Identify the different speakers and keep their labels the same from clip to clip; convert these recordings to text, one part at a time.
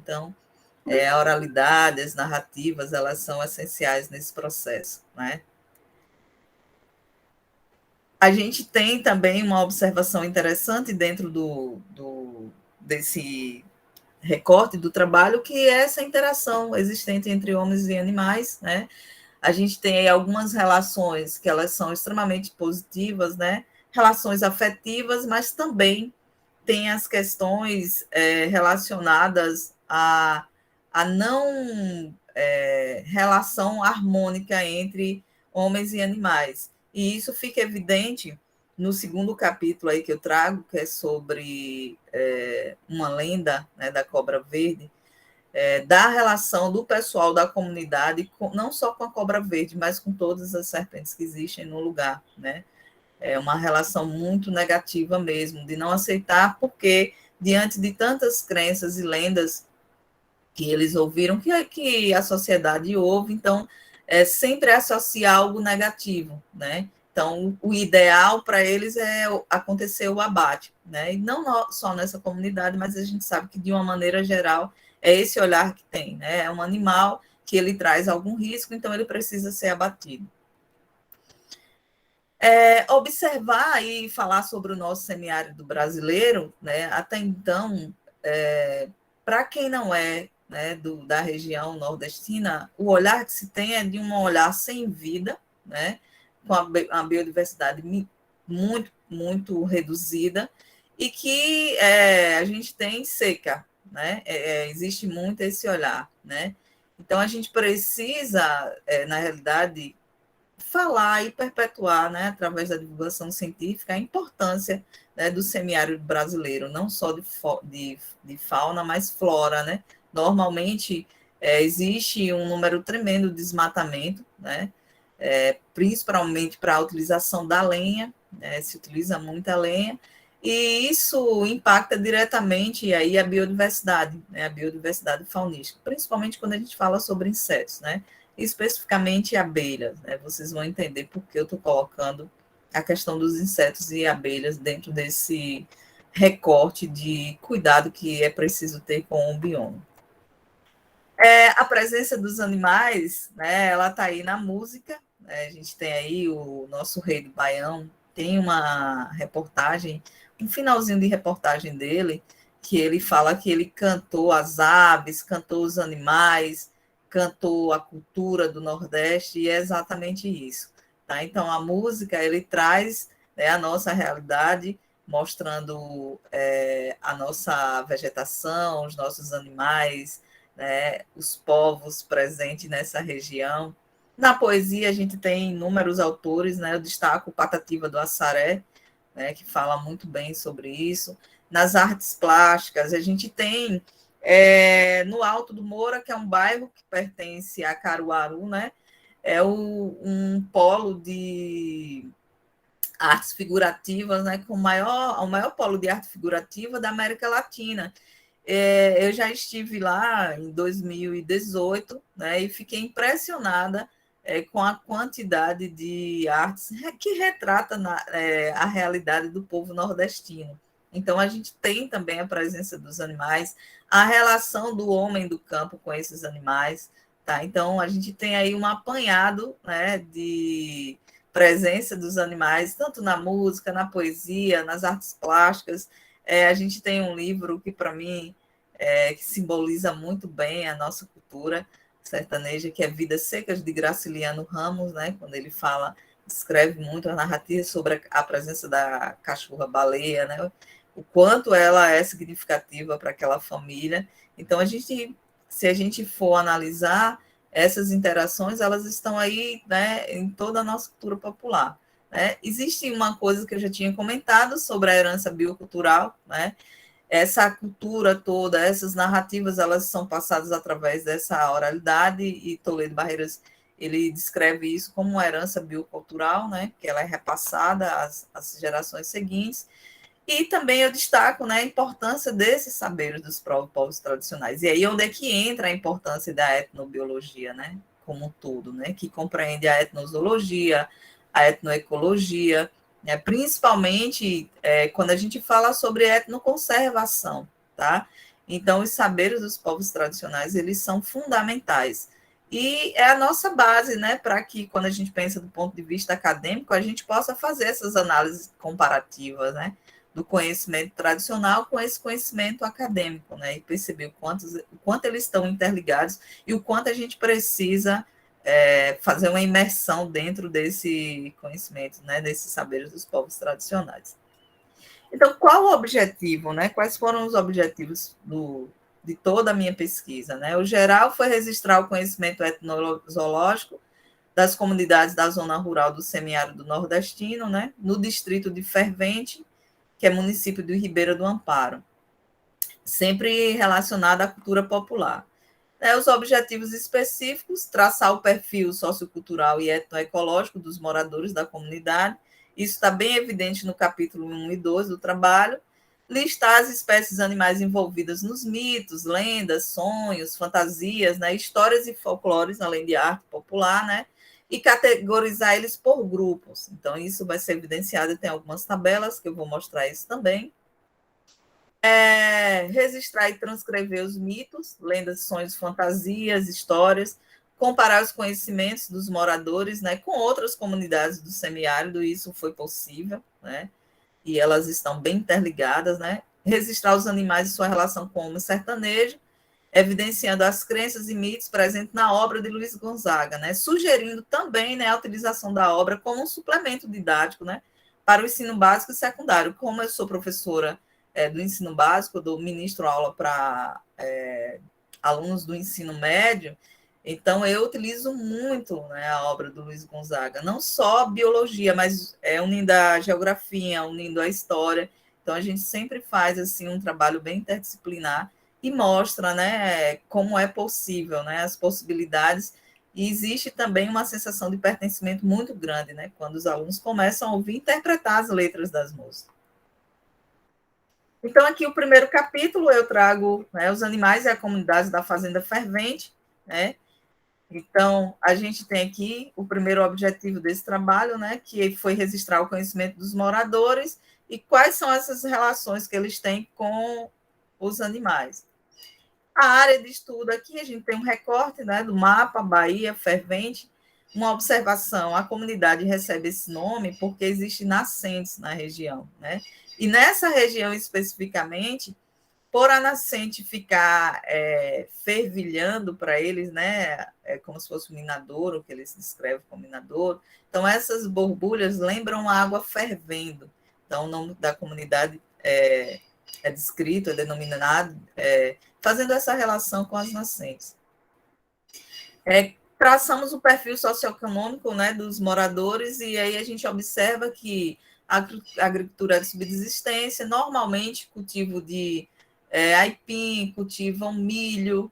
Speaker 1: Então, a oralidade, as narrativas, elas são essenciais nesse processo, né? A gente tem também uma observação interessante dentro desse recorte do trabalho, que é essa interação existente entre homens e animais, né? A gente tem aí algumas relações que elas são extremamente positivas, né? Relações afetivas, mas também tem as questões relacionadas a não relação harmônica entre homens e animais. E isso fica evidente no segundo capítulo aí que eu trago, que é sobre uma lenda, né, da cobra verde, da relação do pessoal da comunidade, não só com a cobra verde, mas com todas as serpentes que existem no lugar, né? É uma relação muito negativa mesmo, de não aceitar, porque diante de tantas crenças e lendas que eles ouviram, que a sociedade ouve, então sempre associa algo negativo, né? Então, o ideal para eles é acontecer o abate, né? E não só nessa comunidade, mas a gente sabe que, de uma maneira geral, é esse olhar que tem, né? É um animal que ele traz algum risco, então ele precisa ser abatido. Observar e falar sobre o nosso semiárido brasileiro, né? Até então, para quem não é, né, da região nordestina, o olhar que se tem é de um olhar sem vida, né, com a biodiversidade muito, muito reduzida, e que a gente tem seca, né? Existe muito esse olhar, né? Então, a gente precisa, na realidade, falar e perpetuar, né, através da divulgação científica, a importância, né, do semiárido brasileiro, não só de fauna, mas flora, né? Normalmente existe um número tremendo de desmatamento, né? Principalmente para a utilização da lenha, né? Se utiliza muita lenha, e isso impacta diretamente aí a biodiversidade, né? A biodiversidade faunística, principalmente quando a gente fala sobre insetos, né? Especificamente abelhas, né? Vocês vão entender por que eu estou colocando a questão dos insetos e abelhas dentro desse recorte de cuidado que é preciso ter com o bioma. A presença dos animais, né, ela está aí na música, né? A gente tem aí o nosso Rei do Baião, tem uma reportagem, um finalzinho de reportagem dele, que ele fala que ele cantou as aves, cantou os animais, cantou a cultura do Nordeste, e é exatamente isso. Tá? Então, a música, ele traz, né, a nossa realidade, mostrando a nossa vegetação, os nossos animais, né, os povos presentes nessa região. Na poesia, a gente tem inúmeros autores, né? Eu destaco Patativa do Assaré, né, que fala muito bem sobre isso. Nas artes plásticas, a gente tem no Alto do Moura, que é um bairro que pertence a Caruaru, né? Um polo de artes figurativas, né, com o maior polo de arte figurativa da América Latina. Eu já estive lá em 2018, né, e fiquei impressionada com a quantidade de artes que retrata a realidade do povo nordestino. Então, a gente tem também a presença dos animais, a relação do homem do campo com esses animais. Tá? Então, a gente tem aí um apanhado, né, de presença dos animais, tanto na música, na poesia, nas artes plásticas. A gente tem um livro que, para mim, que simboliza muito bem a nossa cultura sertaneja, que é Vidas Secas, de Graciliano Ramos, né? Quando ele fala, escreve muito a narrativa sobre a presença da cachorra-baleia, né? O quanto ela é significativa para aquela família. Então, se a gente for analisar essas interações, elas estão aí, né, em toda a nossa cultura popular. Né? Existe uma coisa que eu já tinha comentado sobre a herança biocultural, né? Essa cultura toda, essas narrativas, elas são passadas através dessa oralidade, e Toledo Barreiras, ele descreve isso como uma herança biocultural, né, que ela é repassada às gerações seguintes. E também eu destaco, né, a importância desses saberes dos povos tradicionais. E aí onde é que entra a importância da etnobiologia, né, como um todo, né, que compreende a etnozoologia, a etnoecologia, né, principalmente quando a gente fala sobre etnoconservação, tá? Então, os saberes dos povos tradicionais, eles são fundamentais. E é a nossa base, né, para que, quando a gente pensa do ponto de vista acadêmico, a gente possa fazer essas análises comparativas, né, do conhecimento tradicional com esse conhecimento acadêmico, né, e perceber o quanto eles estão interligados e o quanto a gente precisa fazer uma imersão dentro desse conhecimento, né, desses saberes dos povos tradicionais. Então, qual o objetivo, né? Quais foram os objetivos de toda a minha pesquisa, né? O geral foi registrar o conhecimento etnozoológico das comunidades da zona rural do semiárido nordestino, né? No distrito de Fervente, que é município de Ribeira do Amparo, sempre relacionado à cultura popular. Os objetivos específicos, traçar o perfil sociocultural e etnoecológico dos moradores da comunidade, isso está bem evidente no capítulo 1 e 2 do trabalho, listar as espécies animais envolvidas nos mitos, lendas, sonhos, fantasias, né, histórias e folclores, além de arte popular, né, e categorizar eles por grupos. Então, isso vai ser evidenciado, tem algumas tabelas que eu vou mostrar isso também. Registrar e transcrever os mitos, lendas, sonhos, fantasias, histórias, comparar os conhecimentos dos moradores, né, com outras comunidades do semiárido, isso foi possível, né, e elas estão bem interligadas, né, registrar os animais e sua relação com o homem sertanejo, evidenciando as crenças e mitos presentes na obra de Luiz Gonzaga, né, sugerindo também, né, a utilização da obra como um suplemento didático, né, para o ensino básico e secundário. Como eu sou professora do ensino básico, do ministro aula para alunos do ensino médio, então eu utilizo muito, né, a obra do Luiz Gonzaga, não só biologia, mas unindo a geografia, unindo a história. Então a gente sempre faz assim um trabalho bem interdisciplinar e mostra, né, como é possível, né, as possibilidades. E existe também uma sensação de pertencimento muito grande, né, quando os alunos começam a ouvir e interpretar as letras das músicas. Então, aqui o primeiro capítulo eu trago, né, os animais e a comunidade da Fazenda Fervente, né? Então, a gente tem aqui o primeiro objetivo desse trabalho, né, que foi registrar o conhecimento dos moradores e quais são essas relações que eles têm com os animais. A área de estudo aqui, a gente tem um recorte, né, do mapa Bahia Fervente, uma observação, a comunidade recebe esse nome porque existem nascentes na região, né? E nessa região especificamente, por a nascente ficar fervilhando para eles, né, como se fosse um minadouro, que eles descrevem como minadouro, então essas borbulhas lembram a água fervendo. Então o nome da comunidade é descrito, é denominado, fazendo essa relação com as nascentes. Traçamos o perfil socioeconômico, né, dos moradores, e aí a gente observa que a agricultura é de subsistência, normalmente cultivo de aipim, cultivam milho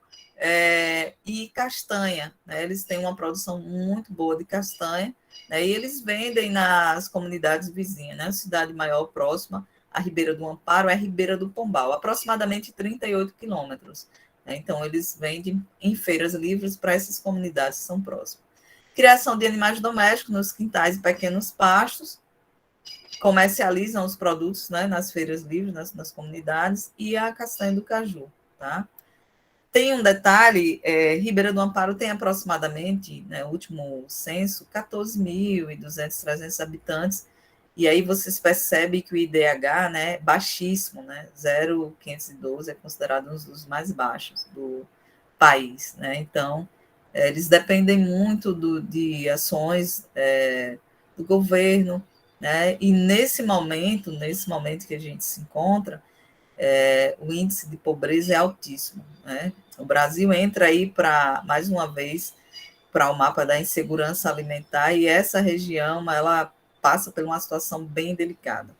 Speaker 1: e castanha, né? Eles têm uma produção muito boa de castanha, né? E eles vendem nas comunidades vizinhas, né? A cidade maior próxima à Ribeira do Amparo é Ribeira do Pombal, aproximadamente 38 quilômetros. Então, eles vendem em feiras livres para essas comunidades que são próximas. Criação de animais domésticos nos quintais e pequenos pastos, comercializam os produtos, né, nas feiras livres, nas comunidades, e a castanha do caju. Tá? Tem um detalhe, Ribeira do Amparo tem aproximadamente, né, o último censo, 14.200, 300 habitantes, e aí vocês percebem que o IDH, né, é baixíssimo, né, 0,512 é considerado um dos mais baixos do país, né, então eles dependem muito de ações do governo, né, e nesse momento que a gente se encontra, o índice de pobreza é altíssimo, né, o Brasil entra aí mais uma vez, para o mapa da insegurança alimentar, e essa região, ela passa por uma situação bem delicada.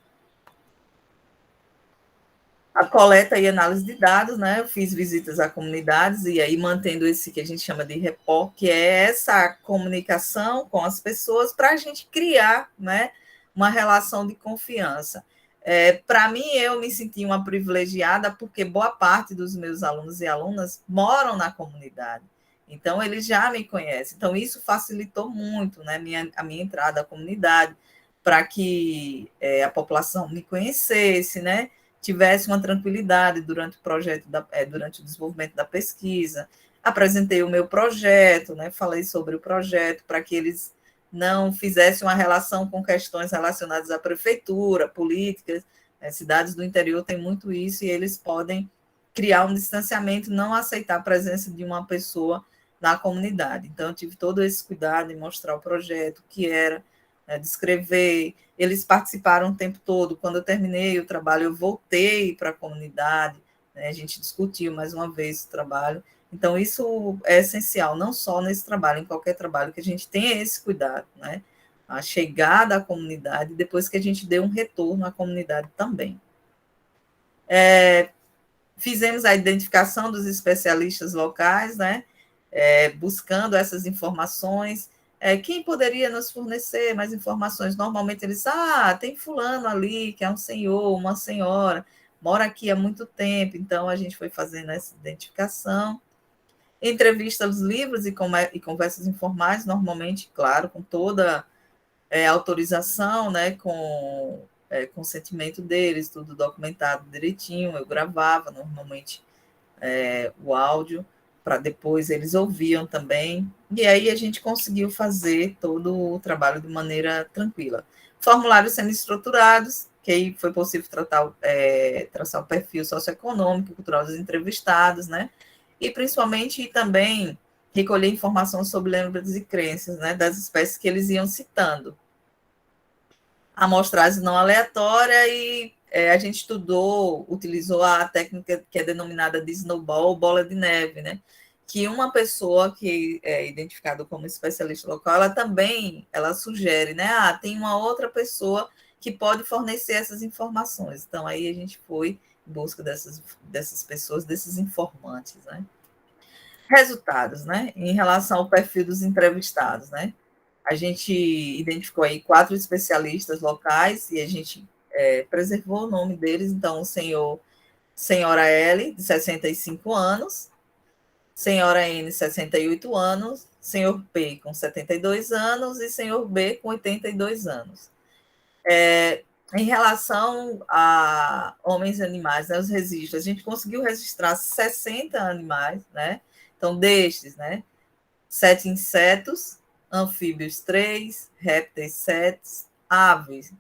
Speaker 1: A coleta e análise de dados, né? Eu fiz visitas a comunidades e aí mantendo esse que a gente chama de report, que é essa comunicação com as pessoas para a gente criar, né, uma relação de confiança. Para mim, eu me senti uma privilegiada porque boa parte dos meus alunos e alunas moram na comunidade. Então, eles já me conhecem. Então, isso facilitou muito, né, a minha entrada à comunidade, para que a população me conhecesse, né? tivesse uma tranquilidade durante o projeto, durante o desenvolvimento da pesquisa. Apresentei o meu projeto, né, falei sobre o projeto para que eles não fizessem uma relação com questões relacionadas à prefeitura, políticas. Cidades do interior têm muito isso e eles podem criar um distanciamento, não aceitar a presença de uma pessoa na comunidade. Então, eu tive todo esse cuidado em mostrar o projeto, o que era, descrever. Eles participaram o tempo todo. Quando eu terminei o trabalho, eu voltei para a comunidade, né? A gente discutiu mais uma vez o trabalho. Então, isso é essencial, não só nesse trabalho, em qualquer trabalho, que a gente tenha esse cuidado, né? A chegada à comunidade, depois que a gente dê um retorno à comunidade também. Fizemos a identificação dos especialistas locais, né? Buscando essas informações. Quem poderia nos fornecer mais informações? Normalmente eles, tem fulano ali, que é um senhor, uma senhora, mora aqui há muito tempo, então a gente foi fazendo essa identificação. Entrevista os livros e conversas informais, normalmente, claro, com toda autorização, né, com consentimento deles, tudo documentado direitinho, eu gravava normalmente o áudio, para depois eles ouviam também, e aí a gente conseguiu fazer todo o trabalho de maneira tranquila. Formulários sendo estruturados, que aí foi possível traçar o perfil socioeconômico, cultural dos entrevistados, né, e principalmente também recolher informação sobre lembranças e crenças, né, das espécies que eles iam citando. Amostragem não aleatória e a gente utilizou a técnica que é denominada de snowball, bola de neve, né? Que uma pessoa que é identificada como especialista local, ela sugere, né? Tem uma outra pessoa que pode fornecer essas informações. Então, aí a gente foi em busca dessas pessoas, desses informantes, né? Resultados, né? Em relação ao perfil dos entrevistados, né? A gente identificou aí 4 especialistas locais e a gente preservou o nome deles. Então, senhora L, de 65 anos, senhora N, 68 anos, senhor P, com 72 anos e senhor B, com 82 anos. Em relação a homens e animais, né, os registros, a gente conseguiu registrar 60 animais, né? Então, destes, né, 7 insetos, anfíbios 3, répteis 7, aves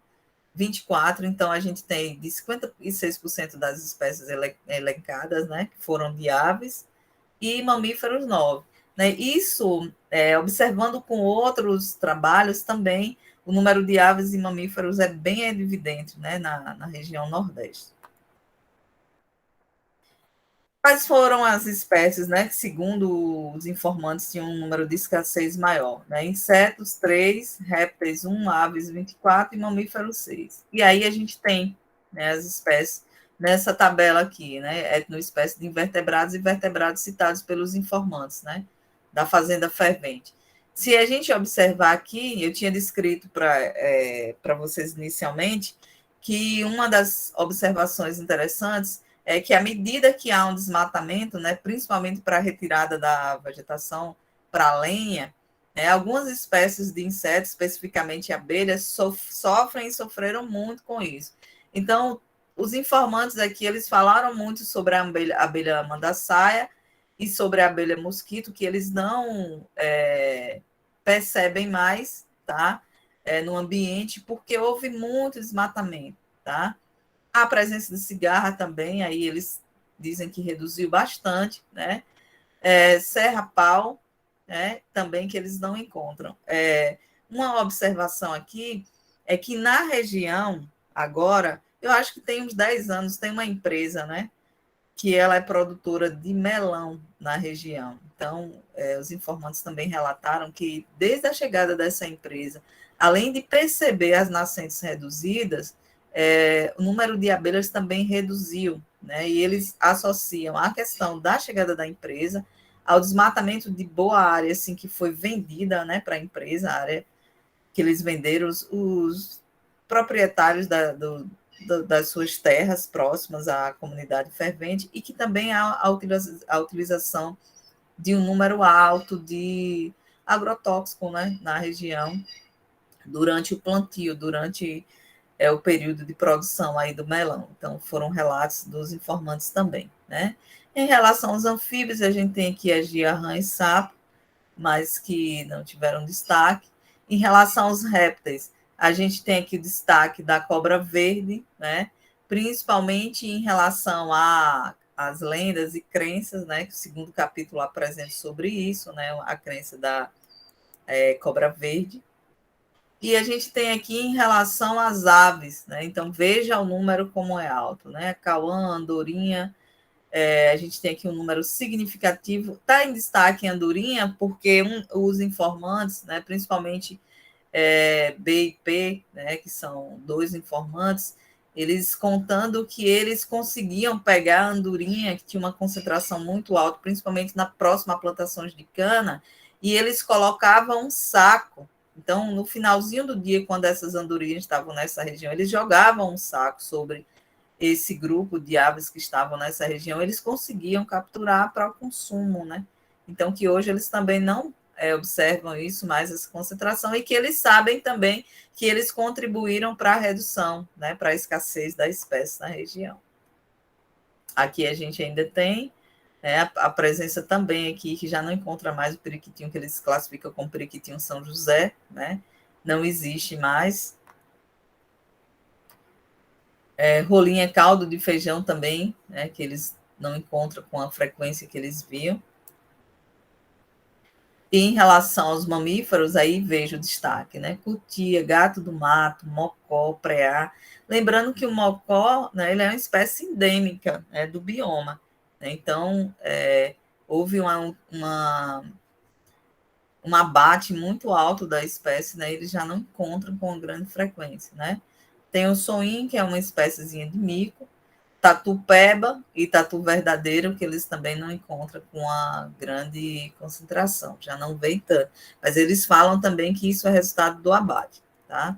Speaker 1: 24. Então, a gente tem de 56% das espécies elencadas, né, que foram de aves, e mamíferos 9. Né? Isso, observando com outros trabalhos também, o número de aves e mamíferos é bem evidente, né, na região Nordeste. Quais foram as espécies, né, que, segundo os informantes, tinham um número de escassez maior? Né? Insetos, 3, répteis, 1, aves, 24 e mamíferos, 6. E aí a gente tem, né, as espécies nessa tabela aqui, né, etnoespécie de invertebrados e vertebrados citados pelos informantes, né, da Fazenda Fervente. Se a gente observar aqui, eu tinha descrito para vocês inicialmente que uma das observações interessantes é que à medida que há um desmatamento, né, principalmente para a retirada da vegetação para a lenha, algumas espécies de insetos, especificamente abelhas, sofrem e sofreram muito com isso. Então, os informantes aqui, eles falaram muito sobre a abelha mandaçaia e sobre a abelha mosquito, que eles não percebem mais, tá? No ambiente, porque houve muito desmatamento, tá? A presença de cigarra também, aí eles dizem que reduziu bastante, né? Serra-pau, né? Também que eles não encontram. Uma observação aqui é que na região, agora, eu acho que tem uns 10 anos, tem uma empresa, né? Que ela é produtora de melão na região. Então, os informantes também relataram que, desde a chegada dessa empresa, além de perceber as nascentes reduzidas, o número de abelhas também reduziu, né? E eles associam a questão da chegada da empresa ao desmatamento de boa área, assim, que foi vendida, né, para a empresa, a área que eles venderam, os proprietários das suas terras próximas à comunidade fervente, e que também há a utilização de um número alto de agrotóxico, né, na região, durante o plantio, durante é o período de produção aí do melão. Então, foram relatos dos informantes também, né? Em relação aos anfíbios, a gente tem aqui a gia, rã e sapo, mas que não tiveram destaque. Em relação aos répteis, a gente tem aqui o destaque da cobra verde, né? Principalmente em relação às lendas e crenças, né? Que o segundo capítulo apresenta sobre isso, né? A crença da cobra verde. E a gente tem aqui em relação às aves, né? Então veja o número como é alto, né? Cauã, andorinha, a gente tem aqui um número significativo. Está em destaque em andorinha porque os informantes, né, principalmente B e P, né, que são dois informantes, eles contando que eles conseguiam pegar a andorinha, que tinha uma concentração muito alta, principalmente na próxima a plantações de cana, e eles colocavam um saco. Então, no finalzinho do dia, quando essas andorinhas estavam nessa região, eles jogavam um saco sobre esse grupo de aves que estavam nessa região, eles conseguiam capturar para o consumo, né? Então, que hoje eles também não observam isso, mais essa concentração, e que eles sabem também que eles contribuíram para a redução, né, para a escassez da espécie na região. Aqui a gente ainda tem a presença também aqui, que já não encontra mais o periquitinho, que eles classificam como periquitinho São José, né? Não existe mais. Rolinha é caldo de feijão também, né, que eles não encontram com a frequência que eles viam. E em relação aos mamíferos, aí vejo o destaque, né? Cutia, gato do mato, mocó, preá. Lembrando que o mocó, né, ele é uma espécie endêmica, né, do bioma. Né? Então, houve um abate muito alto da espécie, né? Eles já não encontram com grande frequência, né? Tem o soim, que é uma espéciezinha de mico, tatu-peba e tatu verdadeiro, que eles também não encontram com a grande concentração, já não vem tanto. Mas eles falam também que isso é resultado do abate, tá?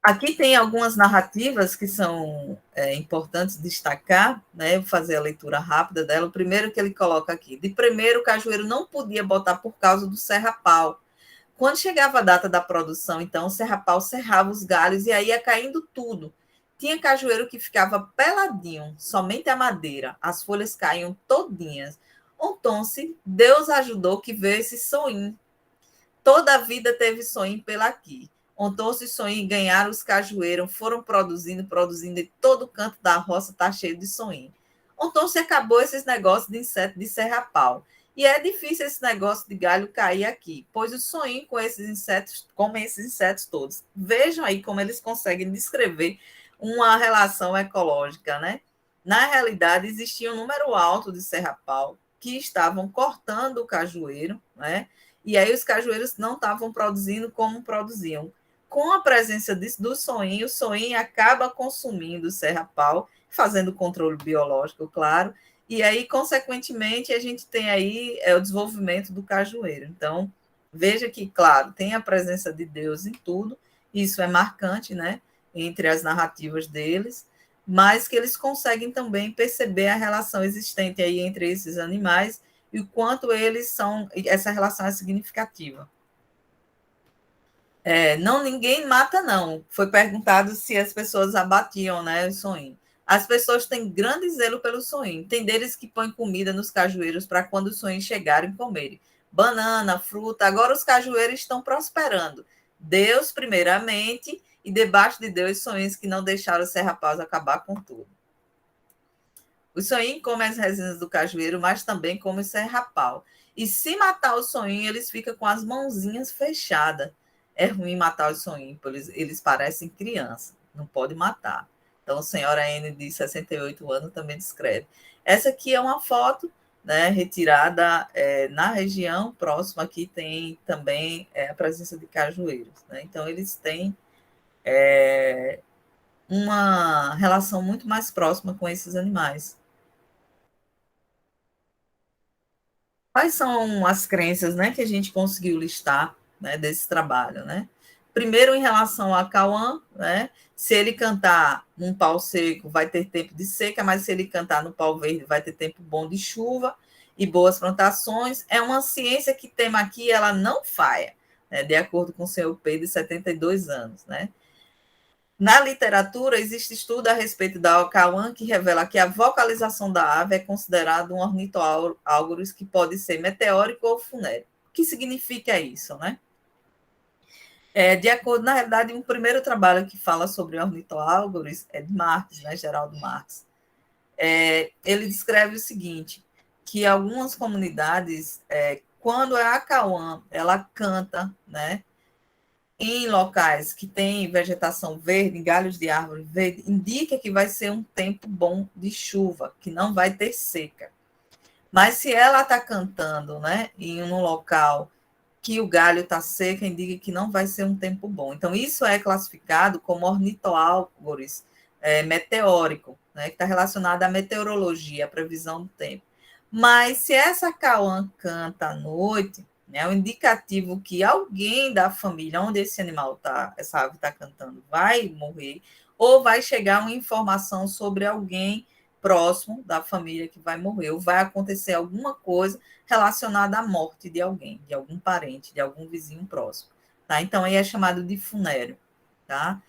Speaker 1: Aqui tem algumas narrativas que são importantes destacar, né? Vou fazer a leitura rápida dela. O primeiro que ele coloca aqui: de primeiro, o cajueiro não podia botar por causa do serra-pau. Quando chegava a data da produção, então, o serra-pau serrava os galhos e aí ia caindo tudo. Tinha cajueiro que ficava peladinho, somente a madeira, as folhas caíam todinhas. Então-se, Deus ajudou que veio esse soim. Toda a vida teve soim pela aqui. Então-se, soim ganharam os cajueiros, foram produzindo, e todo canto da roça está cheio de soim. Então-se acabou esses negócios de inseto de serra-pau. E é difícil esse negócio de galho cair aqui, pois o soim com esses insetos, comem esses insetos todos. Vejam aí como eles conseguem descrever uma relação ecológica, né? Na realidade, existia um número alto de serra-pau que estavam cortando o cajueiro, né? E aí os cajueiros não estavam produzindo como produziam. Com a presença do soim, o soim acaba consumindo o serra-pau, fazendo controle biológico, claro, e aí, consequentemente, a gente tem aí o desenvolvimento do cajueiro. Então, veja que, claro, tem a presença de Deus em tudo, isso é marcante, né, entre as narrativas deles, mas que eles conseguem também perceber a relação existente aí entre esses animais e o quanto eles são, essa relação é significativa. Não, ninguém mata, não. Foi perguntado se as pessoas abatiam, né, o soim. As pessoas têm grande zelo pelo soim. Tem deles que põem comida nos cajueiros para quando os soins chegarem comerem. Banana, fruta. Agora os cajueiros estão prosperando. Deus, primeiramente, e debaixo de Deus, soins que não deixaram o serra-paus acabar com tudo. O soim come as resinas do cajueiro, mas também come o serra-pau. E se matar o soim, eles ficam com as mãozinhas fechadas. É ruim matar o soim, eles parecem criança, não pode matar. Então, a senhora N, de 68 anos, também descreve. Essa aqui é uma foto, né, retirada na região próxima, aqui tem também a presença de cajueiros. Né? Então, eles têm uma relação muito mais próxima com esses animais. Quais são as crenças, né, que a gente conseguiu listar, né, desse trabalho, né? Primeiro, em relação a Cauã, né, se ele cantar num pau seco, vai ter tempo de seca, mas se ele cantar no pau verde, vai ter tempo bom de chuva e boas plantações. É uma ciência que temos aqui, ela não falha, né, de acordo com o seu P de 72 anos, né? Na literatura, existe estudo a respeito da Ocauã que revela que a vocalização da ave é considerada um ornitorálgoros que pode ser meteórico ou funéreo. O que significa isso, né? De acordo, na realidade, um primeiro trabalho que fala sobre ornitorálgoros é de Marx, né, Geraldo Marx. Ele descreve o seguinte, que algumas comunidades, quando a Acauã, ela canta, né, em locais que tem vegetação verde, em galhos de árvore verde, indica que vai ser um tempo bom de chuva, que não vai ter seca. Mas se ela está cantando, né, em um local que o galho está seco, indica que não vai ser um tempo bom. Então, isso é classificado como ornitoálgores meteórico, né, que está relacionado à meteorologia, à previsão do tempo. Mas se essa cauã canta à noite, né, é um indicativo que alguém da família onde esse animal está, essa ave está cantando, vai morrer, ou vai chegar uma informação sobre alguém próximo da família que vai morrer, ou vai acontecer alguma coisa relacionada à morte de alguém, de algum parente, de algum vizinho próximo. Tá? Então, aí é chamado de funério. Tá?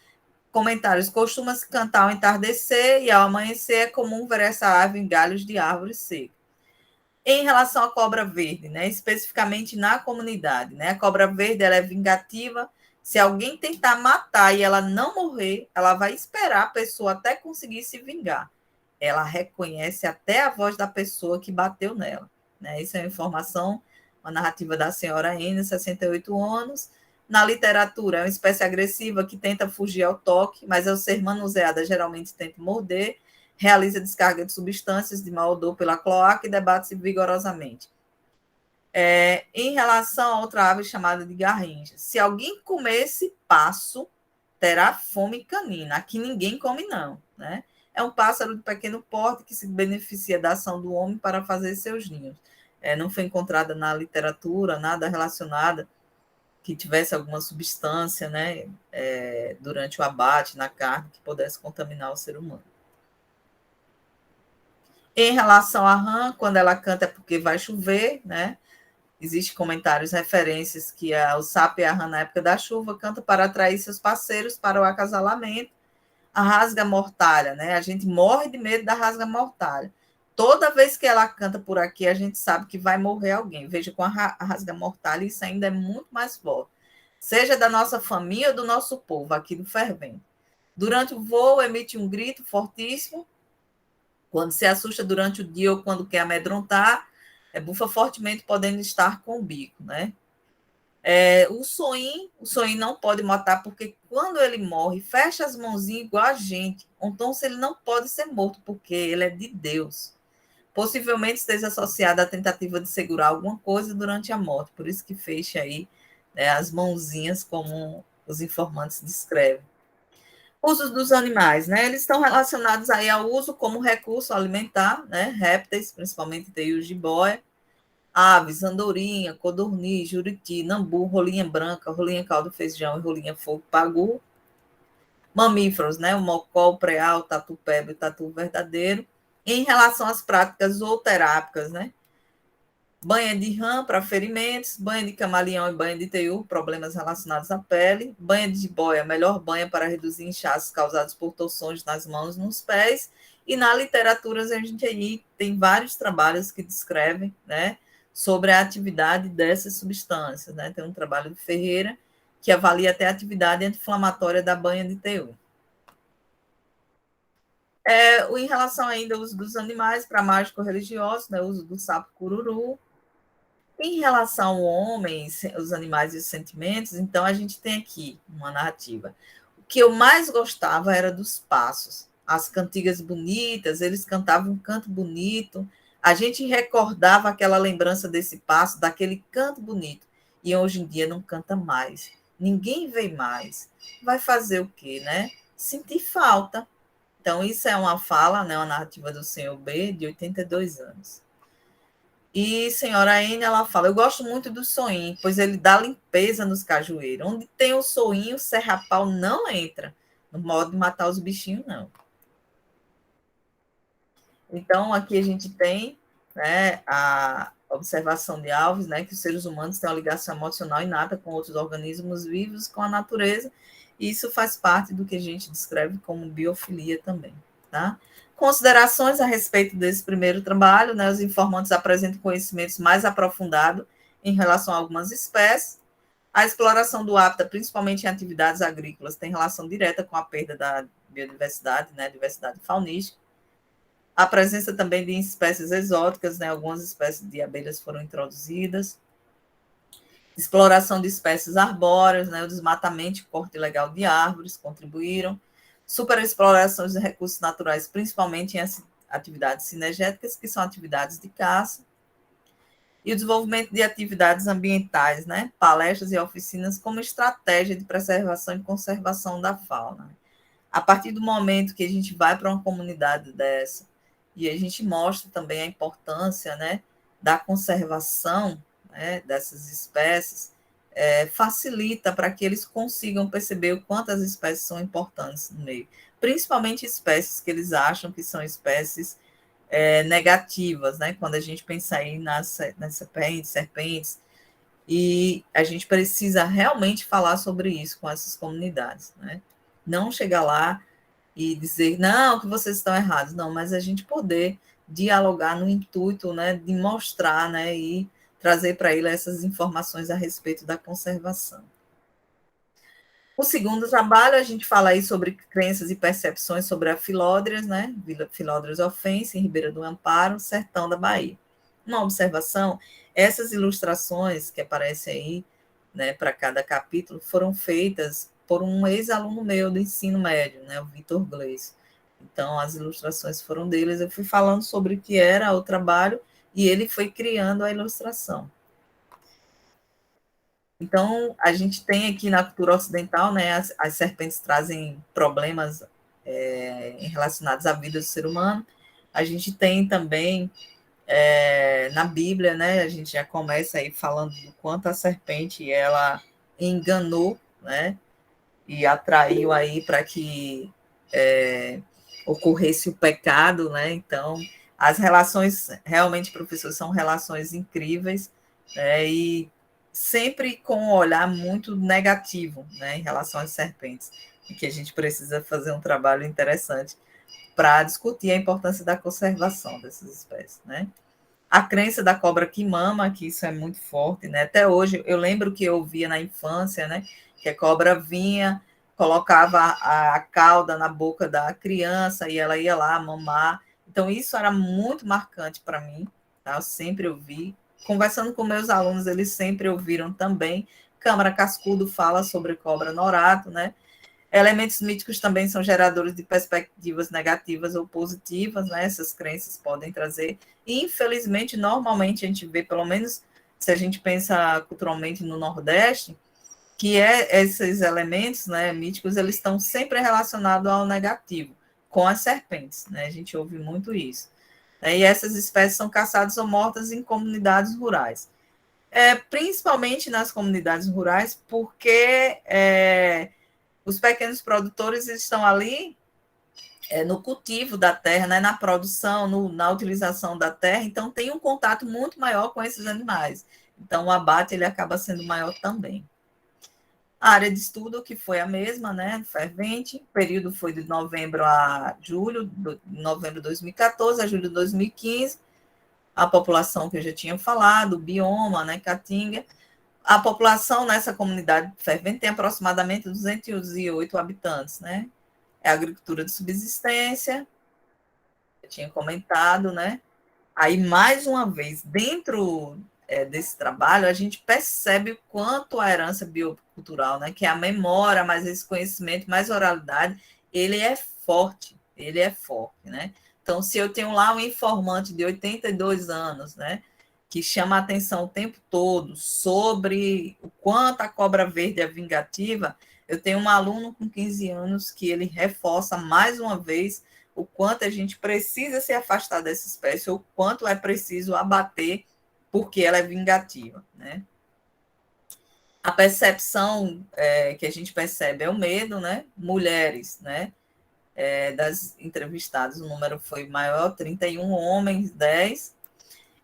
Speaker 1: Comentários: costuma-se cantar ao entardecer e ao amanhecer é comum ver essa ave em galhos de árvores secas. Em relação à cobra verde, né, especificamente na comunidade, né, a cobra verde ela é vingativa. Se alguém tentar matar e ela não morrer, ela vai esperar a pessoa até conseguir se vingar. Ela reconhece até a voz da pessoa que bateu nela. Né? Isso é uma informação, uma narrativa da senhora N, 68 anos. Na literatura, é uma espécie agressiva que tenta fugir ao toque, mas ao ser manuseada, geralmente tenta morder, realiza descarga de substâncias de mau odor pela cloaca e debate-se vigorosamente. Em relação a outra ave chamada de garrincha, se alguém comer esse passo, terá fome canina. Aqui ninguém come, não. Né? É um pássaro de pequeno porte que se beneficia da ação do homem para fazer seus ninhos. Não foi encontrada na literatura nada relacionada que tivesse alguma substância, né, durante o abate na carne que pudesse contaminar o ser humano. Em relação à rã, quando ela canta é porque vai chover, né? Existem comentários, referências que o sapo e a rã na época da chuva canta para atrair seus parceiros para o acasalamento. A rasga-mortalha, né? A gente morre de medo da rasga-mortalha. Toda vez que ela canta por aqui, a gente sabe que vai morrer alguém. Veja, com a rasga-mortalha, isso ainda é muito mais forte. Seja da nossa família ou do nosso povo, aqui do Fervento. Durante o voo, emite um grito fortíssimo. Quando se assusta durante o dia ou quando quer amedrontar, bufa fortemente, podendo estar com o bico, né? O soim não pode matar, porque quando ele morre, fecha as mãozinhas igual a gente. Então, se ele não pode ser morto, porque ele é de Deus. Possivelmente esteja associado à tentativa de segurar alguma coisa durante a morte. Por isso que fecha aí, né, as mãozinhas, como os informantes descrevem. Usos dos animais, né? Eles estão relacionados aí ao uso como recurso alimentar, né? Répteis, principalmente teios de boia, aves, andorinha, codorniz, juriti, nambu, rolinha branca, rolinha caldo-feijão e rolinha fogo-pagu. Mamíferos, né? O mocó, o preá, o tatu-pebre, o tatu verdadeiro. Em relação às práticas zooterápicas, né? Banha de rã para ferimentos, banha de camaleão e banha de teiu, problemas relacionados à pele, banha de jiboia, melhor banha para reduzir inchaços causados por torções nas mãos e nos pés. E na literatura a gente aí tem vários trabalhos que descrevem, né, sobre a atividade dessas substâncias. Né? Tem um trabalho de Ferreira que avalia até a atividade anti-inflamatória da banha de teiu. Em relação ainda ao uso dos animais para mágico-religioso, né, o uso do sapo cururu. Em relação ao homem, os animais e os sentimentos, então a gente tem aqui uma narrativa. O que eu mais gostava era dos passos, as cantigas bonitas, eles cantavam um canto bonito, a gente recordava aquela lembrança desse passo, daquele canto bonito, e hoje em dia não canta mais, ninguém vê mais. Vai fazer o quê, né? Sentir falta. Então, isso é uma fala, né, uma narrativa do senhor B, de 82 anos. E senhora N, ela fala, eu gosto muito do soinho, pois ele dá limpeza nos cajueiros. Onde tem o soinho, o serrapau não entra. No modo de matar os bichinhos, não. Então, aqui a gente tem, né, a observação de Alves, né, que os seres humanos têm uma ligação emocional inata com outros organismos vivos, com a natureza, Isso faz parte do que a gente descreve como biofilia também, tá? Considerações a respeito desse primeiro trabalho, né? Os informantes apresentam conhecimentos mais aprofundados em relação a algumas espécies. A exploração do hábitat, principalmente em atividades agrícolas, tem relação direta com a perda da biodiversidade, né? Diversidade faunística. A presença também de espécies exóticas, né? Algumas espécies de abelhas foram introduzidas. Exploração de espécies arbóreas, né? O desmatamento e corte ilegal de árvores contribuíram. Superexploração de recursos naturais, principalmente em atividades cinegéticas, que são atividades de caça. E o desenvolvimento de atividades ambientais, né? Palestras e oficinas como estratégia de preservação e conservação da fauna. A partir do momento que a gente vai para uma comunidade dessa e a gente mostra também a importância, né, da conservação, né, dessas espécies, facilita para que eles consigam perceber o quanto as espécies são importantes no meio, principalmente espécies que eles acham que são espécies negativas, né? Quando a gente pensa aí nas serpentes, e a gente precisa realmente falar sobre isso com essas comunidades, né? Não chegar lá e dizer, não, que vocês estão errados, não, mas a gente poder dialogar no intuito, né, de mostrar, né, e trazer para ele essas informações a respeito da conservação. O segundo trabalho, a gente fala aí sobre crenças e percepções sobre a Filódrias, né? Filódrias Offense, em Ribeira do Amparo, sertão da Bahia. Uma observação, essas ilustrações que aparecem aí, né, para cada capítulo, foram feitas por um ex-aluno meu do ensino médio, né, o Vitor Gleis. Então, as ilustrações foram deles, eu fui falando sobre o que era o trabalho e ele foi criando a ilustração. Então, a gente tem aqui na cultura ocidental, né, as serpentes trazem problemas relacionados à vida do ser humano. A gente tem também na Bíblia, né, a gente já começa aí falando do quanto a serpente ela enganou, né, e atraiu aí para que ocorresse o pecado, né? Então, as relações realmente, professor, são relações incríveis, né? E sempre com um olhar muito negativo, né, em relação às serpentes, e que a gente precisa fazer um trabalho interessante para discutir a importância da conservação dessas espécies, né? A crença da cobra que mama, que isso é muito forte, né? Até hoje, eu lembro que eu via na infância, né? Que a cobra vinha, colocava a cauda na boca da criança e ela ia lá mamar. Então, isso era muito marcante para mim, tá? Eu sempre ouvi. Conversando com meus alunos, eles sempre ouviram também. Câmara Cascudo fala sobre cobra norato, né? Elementos míticos também são geradores de perspectivas negativas ou positivas, né? Essas crenças podem trazer. E, infelizmente, normalmente a gente vê, pelo menos se a gente pensa culturalmente no Nordeste, que esses elementos, né, míticos, eles estão sempre relacionados ao negativo, com as serpentes, né? A gente ouve muito isso. E essas espécies são caçadas ou mortas em comunidades rurais. Principalmente nas comunidades rurais, porque os pequenos produtores estão ali no cultivo da terra, né, na produção, na utilização da terra, então tem um contato muito maior com esses animais. Então, o abate ele acaba sendo maior também. A área de estudo, que foi a mesma, né, fervente, o período foi de novembro a julho, novembro de 2014 a julho de 2015, a população que eu já tinha falado, o bioma, né, Caatinga. A população nessa comunidade fervente tem aproximadamente 208 habitantes, né? É agricultura de subsistência, eu tinha comentado, né? Aí, mais uma vez, dentro desse trabalho, a gente percebe o quanto a herança biocultural, né? Que é a memória, mais esse conhecimento, mais oralidade, ele é forte, né? Então, se eu tenho lá um informante de 82 anos, né? Que chama a atenção o tempo todo sobre o quanto a cobra verde é vingativa, eu tenho um aluno com 15 anos que ele reforça mais uma vez o quanto a gente precisa se afastar dessa espécie, ou o quanto é preciso abater porque ela é vingativa, né? A percepção que a gente percebe é o medo, né? Mulheres, né? Das entrevistadas, o número foi maior, 31 homens, 10.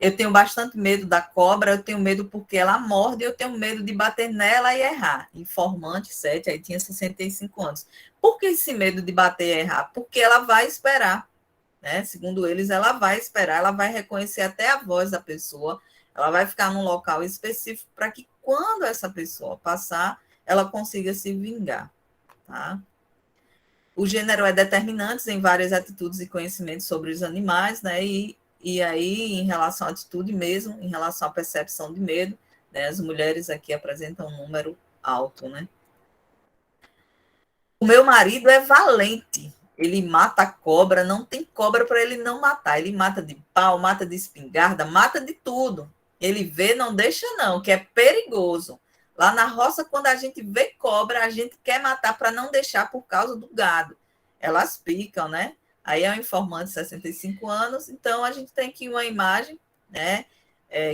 Speaker 1: Eu tenho bastante medo da cobra, eu tenho medo porque ela morde, eu tenho medo de bater nela e errar. Informante 7, aí tinha 65 anos. Por que esse medo de bater e errar? Porque ela vai esperar, né? Segundo eles, ela vai esperar, ela vai reconhecer até a voz da pessoa, ela vai ficar num local específico para que quando essa pessoa passar, ela consiga se vingar, tá? O gênero é determinante em várias atitudes e conhecimentos sobre os animais, né? E aí, em relação à atitude mesmo, em relação à percepção de medo, né? As mulheres aqui apresentam um número alto, né? O meu marido é valente. Ele mata a cobra, não tem cobra para ele não matar. Ele mata de pau, mata de espingarda, mata de tudo. Ele vê, não deixa não, que é perigoso. Lá na roça, quando a gente vê cobra, a gente quer matar para não deixar por causa do gado. Elas picam, né? Aí é um informante de 65 anos, então a gente tem aqui uma imagem, né?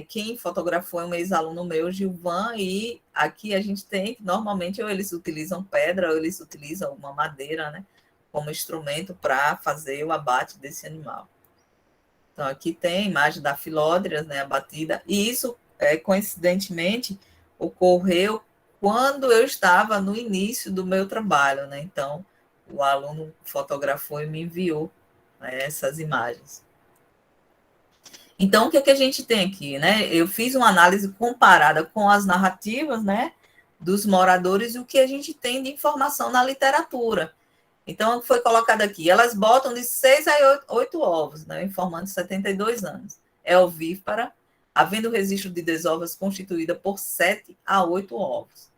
Speaker 1: Quem fotografou é um ex-aluno meu, Gilvan, e aqui a gente tem, normalmente, ou eles utilizam pedra, ou eles utilizam uma madeira, né, como instrumento para fazer o abate desse animal. Então, aqui tem a imagem da Filódrias, né, abatida, e isso, coincidentemente, ocorreu quando eu estava no início do meu trabalho, né, então, o aluno fotografou e me enviou, né, essas imagens. Então, o que é que a gente tem aqui, né? Eu fiz uma análise comparada com as narrativas, né, dos moradores e o que a gente tem de informação na literatura. Então, foi colocado aqui, elas botam de 6 a 8 ovos, né, informando 72 anos. É ovípara, havendo registro de desovas constituída por 7 a 8 ovos.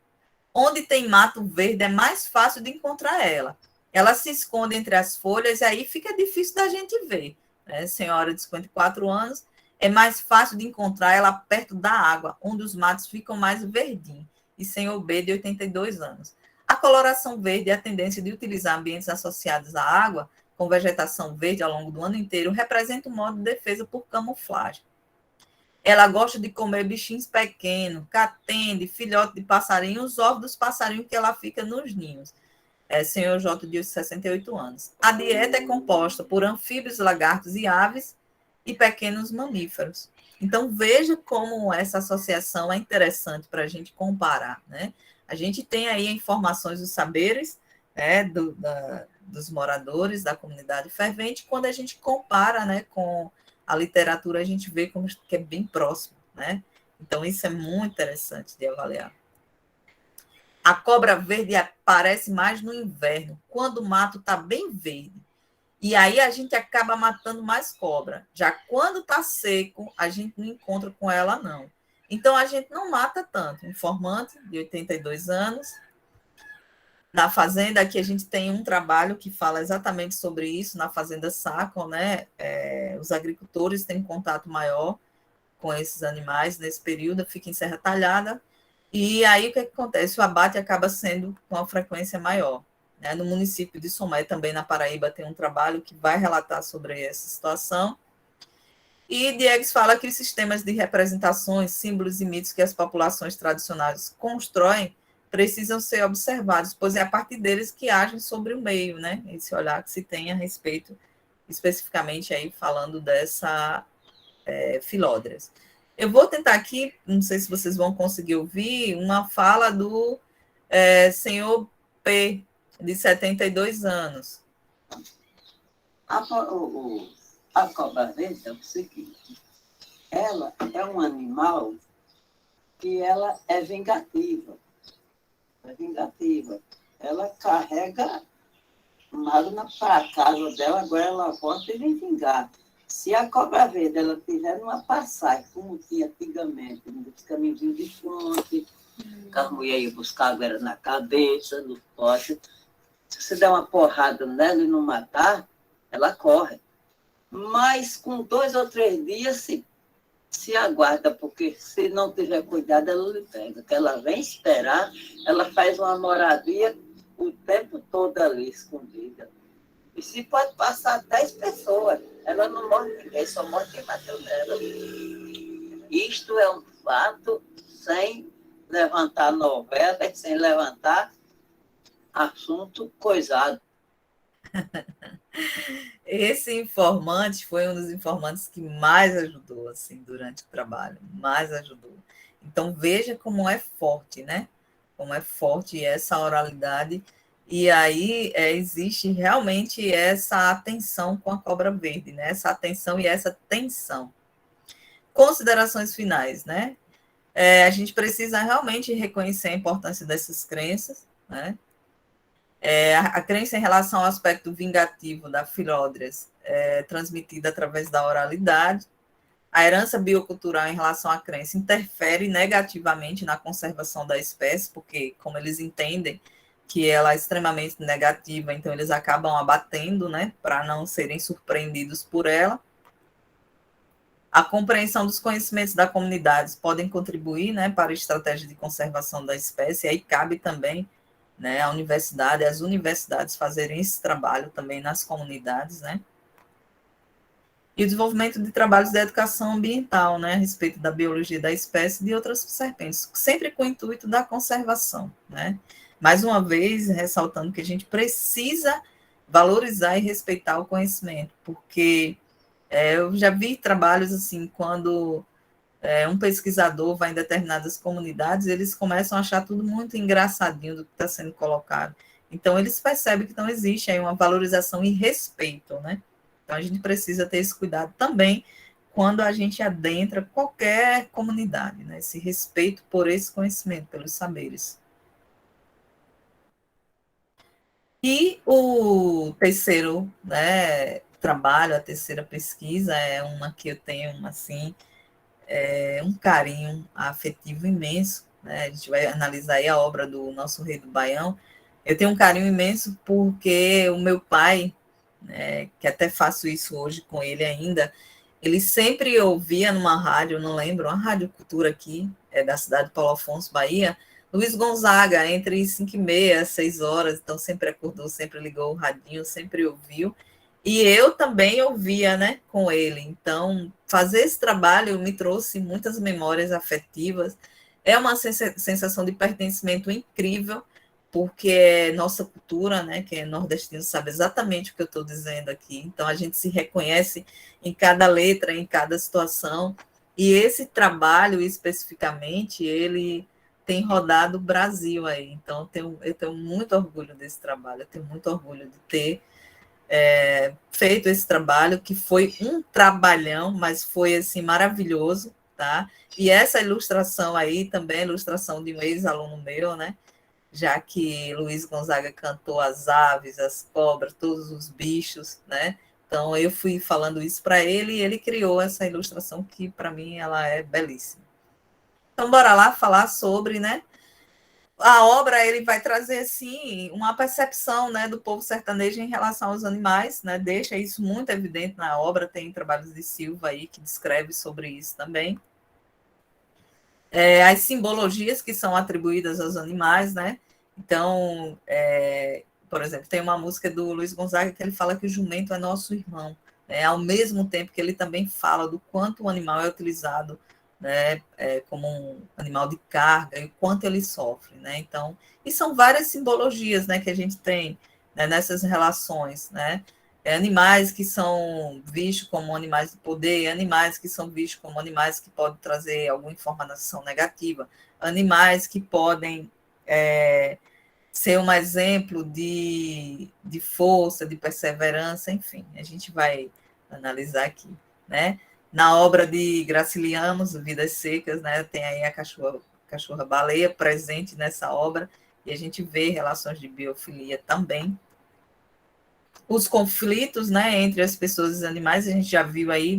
Speaker 1: Onde tem mato verde é mais fácil de encontrar ela. Ela se esconde entre as folhas e aí fica difícil da gente ver. Né? Senhora de 54 anos, é mais fácil de encontrar ela perto da água, onde os matos ficam mais verdinhos. E senhor B, de 82 anos. A coloração verde e a tendência de utilizar ambientes associados à água, com vegetação verde ao longo do ano inteiro, representa um modo de defesa por camuflagem. Ela gosta de comer bichinhos pequenos, catende, filhote de passarinho, os ovos dos passarinhos que ela fica nos ninhos. Senhor J. de 68 anos. A dieta é composta por anfíbios, lagartos e aves e pequenos mamíferos. Então, veja como essa associação é interessante para a gente comparar. Né? A gente tem aí informações dos saberes, né, dos moradores da comunidade fervente, quando a gente compara, né, com a literatura, a gente vê como que é bem próximo. Né? Então, isso é muito interessante de avaliar. A cobra verde aparece mais no inverno, quando o mato está bem verde. E aí a gente acaba matando mais cobra. Já quando está seco, a gente não encontra com ela, não. Então a gente não mata tanto. Informante, de 82 anos. Na fazenda, aqui a gente tem um trabalho que fala exatamente sobre isso, na Fazenda Saco, né? Os agricultores têm contato maior com esses animais nesse período, fica em Serra Talhada. E aí o que acontece? O abate acaba sendo com uma frequência maior. Né? No município de Somé, também na Paraíba, tem um trabalho que vai relatar sobre essa situação. E Diegues fala que os sistemas de representações, símbolos e mitos que as populações tradicionais constroem precisam ser observados, pois é a partir deles que agem sobre o meio, né? Esse olhar que se tem a respeito, especificamente aí falando dessa Filódrias. Eu vou tentar aqui, não sei se vocês vão conseguir ouvir, uma fala do senhor P, de 72 anos.
Speaker 2: A cobra verde é o seguinte, ela é um animal que ela é vingativa. É vingativa. Ela carrega máquina para a casa dela, agora ela volta e vem vingar. Se a cobra verde ela tiver numa passagem, como tinha antigamente, nos caminhos de fonte, que as mulheres iam buscar água na cabeça, no pote, se você der uma porrada nela e não matar, ela corre. Mas com 2 ou 3 dias se aguarda, porque se não tiver cuidado, ela lhe pega. Que ela vem esperar, ela faz uma moradia o tempo todo ali, escondida. E se pode passar 10 pessoas, ela não morre ninguém, só morre quem bateu nela. Isto é um fato sem levantar novela, sem levantar assunto coisado.
Speaker 1: Esse informante foi um dos informantes que mais ajudou, assim, durante o trabalho, mais ajudou. Então, veja como é forte, né? Como é forte essa oralidade. E aí existe realmente essa atenção com a cobra verde, né? Essa atenção e essa tensão. Considerações finais, né? A gente precisa realmente reconhecer a importância dessas crenças, né? A crença em relação ao aspecto vingativo da filódrias é transmitida através da oralidade. A herança biocultural em relação à crença interfere negativamente na conservação da espécie, porque, como eles entendem que ela é extremamente negativa, então eles acabam abatendo, né, para não serem surpreendidos por ela. A compreensão dos conhecimentos da comunidade podem contribuir, né, para a estratégia de conservação da espécie, e aí cabe também, né, a universidade, as universidades fazerem esse trabalho também nas comunidades, né? E o desenvolvimento de trabalhos de educação ambiental, né, a respeito da biologia da espécie e de outras serpentes, sempre com o intuito da conservação, né? Mais uma vez, ressaltando que a gente precisa valorizar e respeitar o conhecimento, porque eu já vi trabalhos assim, quando um pesquisador vai em determinadas comunidades, eles começam a achar tudo muito engraçadinho do que está sendo colocado. Então, eles percebem que não existe aí uma valorização e respeito, né? Então, a gente precisa ter esse cuidado também quando a gente adentra qualquer comunidade, né? Esse respeito por esse conhecimento, pelos saberes. E o terceiro, né, trabalho, a terceira pesquisa é uma que eu tenho, assim, um carinho afetivo imenso, né? A gente vai analisar aí a obra do nosso Rei do Baião. Eu tenho um carinho imenso porque o meu pai, né, que até faço isso hoje com ele ainda, ele sempre ouvia numa rádio, não lembro, uma rádio cultura aqui, da cidade de Paulo Afonso, Bahia, Luiz Gonzaga, entre 5h30, 6 horas, então sempre acordou, sempre ligou o radinho, sempre ouviu. E eu também ouvia, né, com ele. Então, fazer esse trabalho me trouxe muitas memórias afetivas. É uma sensação de pertencimento incrível, porque é nossa cultura, né, que é nordestino, sabe exatamente o que eu estou dizendo aqui. Então, a gente se reconhece em cada letra, em cada situação. E esse trabalho, especificamente, ele tem rodado o Brasil aí. Então, eu tenho muito orgulho desse trabalho, eu tenho muito orgulho de ter feito esse trabalho, que foi um trabalhão, mas foi assim maravilhoso, tá? E essa ilustração aí também é ilustração de um ex-aluno meu, né? Já que Luiz Gonzaga cantou as aves, as cobras, todos os bichos, né? Então eu fui falando isso para ele e ele criou essa ilustração que para mim ela é belíssima. Então bora lá falar sobre, né? A obra ele vai trazer assim uma percepção, né, do povo sertanejo em relação aos animais, né? Deixa isso muito evidente na obra. Tem trabalhos de Silva aí que descreve sobre isso também. As simbologias que são atribuídas aos animais, né? Então, por exemplo, tem uma música do Luiz Gonzaga que ele fala que o jumento é nosso irmão, né? Ao mesmo tempo que ele também fala do quanto o animal é utilizado, né, como um animal de carga e o quanto ele sofre, né? Então, e são várias simbologias, né, que a gente tem, né, nessas relações, né? Animais que são vistos como animais de poder, animais que são vistos como animais que podem trazer alguma informação negativa, animais que podem ser um exemplo de força, de perseverança, enfim, a gente vai analisar aqui, né? Na obra de Gracilianos, Vidas Secas, né, tem aí a cachorra-baleia presente nessa obra, e a gente vê relações de biofilia também. Os conflitos, né, entre as pessoas e os animais, a gente já viu aí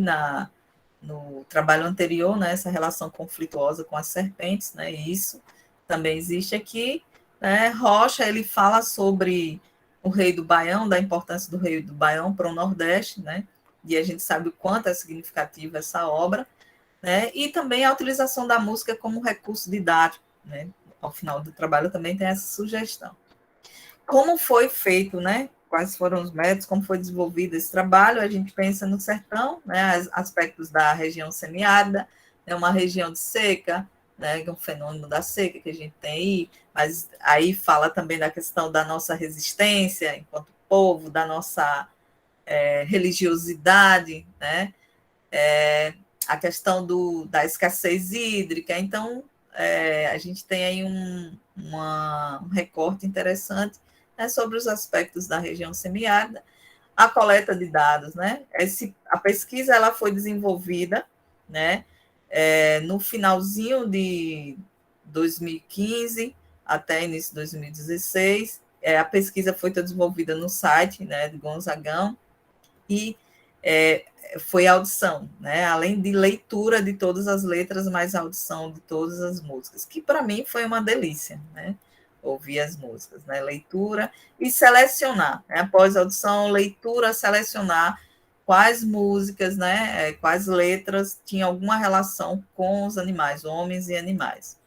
Speaker 1: no trabalho anterior, né, essa relação conflituosa com as serpentes, né, e isso também existe aqui, né. Rocha, ele fala sobre o Rei do Baião, da importância do Rei do Baião para o Nordeste, né, e a gente sabe o quanto é significativa essa obra, né, e também a utilização da música como recurso didático, né, ao final do trabalho também tem essa sugestão. Como foi feito, né? Quais foram os métodos, como foi desenvolvido esse trabalho? A gente pensa no sertão, né? Aspectos da região semiárida, né? Uma região de seca, né? Que é um fenômeno da seca que a gente tem aí, mas aí fala também da questão da nossa resistência enquanto povo, da nossa religiosidade, né? A questão da escassez hídrica. Então, a gente tem aí um recorte interessante, né, sobre os aspectos da região semiárida. A coleta de dados, né? A pesquisa ela foi desenvolvida, né, no finalzinho de 2015 até início de 2016. A pesquisa foi desenvolvida no site, né, de Gonzagão, e foi audição, né? Além de leitura de todas as letras, mais audição de todas as músicas, que para mim foi uma delícia, né? Ouvir as músicas, né? Leitura e selecionar, né? Após a audição, leitura, selecionar quais músicas, né? Quais letras tinham alguma relação com os animais, homens e animais.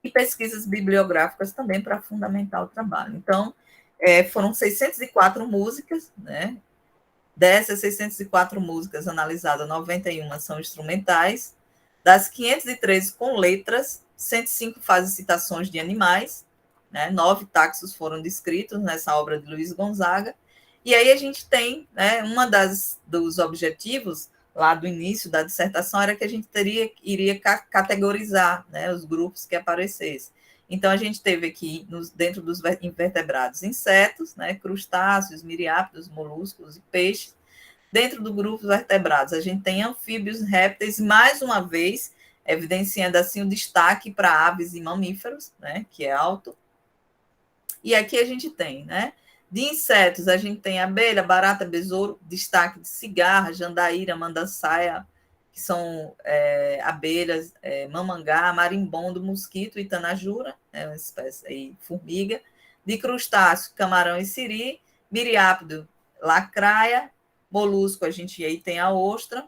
Speaker 1: E pesquisas bibliográficas também para fundamentar o trabalho. Então, foram 604 músicas, né? Dessas 604 músicas analisadas, 91 são instrumentais. Das 513 com letras, 105 fazem citações de animais, né? 9 taxos foram descritos nessa obra de Luiz Gonzaga. E aí a gente tem, né, dos objetivos lá do início da dissertação era que a gente iria categorizar, né, os grupos que aparecessem. Então, a gente teve aqui, dentro dos invertebrados, insetos, né, crustáceos, miriápodos, moluscos e peixes. Dentro do grupo vertebrados, a gente tem anfíbios, répteis, mais uma vez, evidenciando assim o destaque para aves e mamíferos, né, que é alto. E aqui a gente tem, né, de insetos, a gente tem abelha, barata, besouro, destaque de cigarra, jandaíra, mandaçaia, que são abelhas, mamangá, marimbondo, mosquito e tanajura, né, uma espécie aí, formiga. De crustáceo, camarão e siri. Miriápodo, lacraia. Molusco, a gente aí tem a ostra.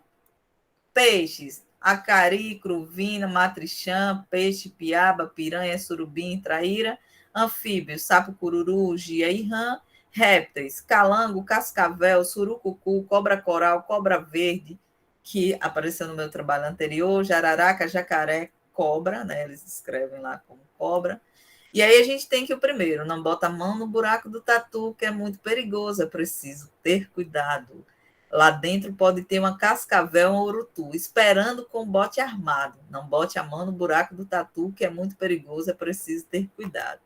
Speaker 1: Peixes, acari, cruvina, matrichã, peixe, piaba, piranha, surubim, traíra. Anfíbios, sapo, cururu, gia e rã. Répteis, calango, cascavel, surucucu, cobra-coral, cobra verde, que apareceu no meu trabalho anterior, jararaca, jacaré, cobra, né? Eles escrevem lá como cobra. E aí a gente tem que o primeiro, não bota a mão no buraco do tatu, que é muito perigoso, é preciso ter cuidado. Lá dentro pode ter uma cascavel, um urutu, esperando com o bote armado. Não bote a mão no buraco do tatu, que é muito perigoso, é preciso ter cuidado.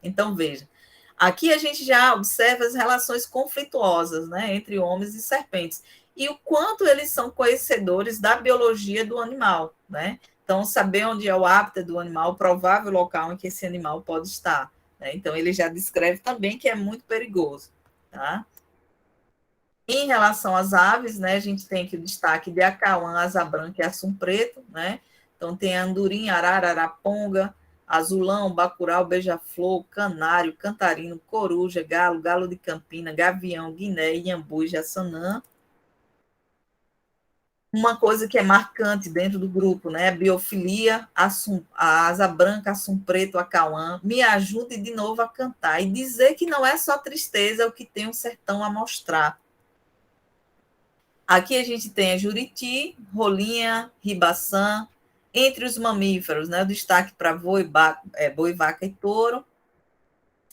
Speaker 1: Então, veja, aqui a gente já observa as relações conflituosas, né, entre homens e serpentes, e o quanto eles são conhecedores da biologia do animal, né? Então, saber onde é o hábitat do animal, o provável local em que esse animal pode estar, né? Então, ele já descreve também que é muito perigoso, tá? Em relação às aves, né, a gente tem aqui o destaque de acauã, asa branca e assum preto, né? Então, tem andorim, arara, araponga, azulão, bacurau, beija-flor, canário, cantarino, coruja, galo, galo de campina, gavião, guiné, iambu e jaçanã. Uma coisa que é marcante dentro do grupo, né? Biofilia, a asa branca, assum preto, acauã. Me ajude de novo a cantar e dizer que não é só tristeza o que tem um sertão a mostrar. Aqui a gente tem a juriti, rolinha, ribaçã. Entre os mamíferos, né, o destaque para boi, vaca e touro.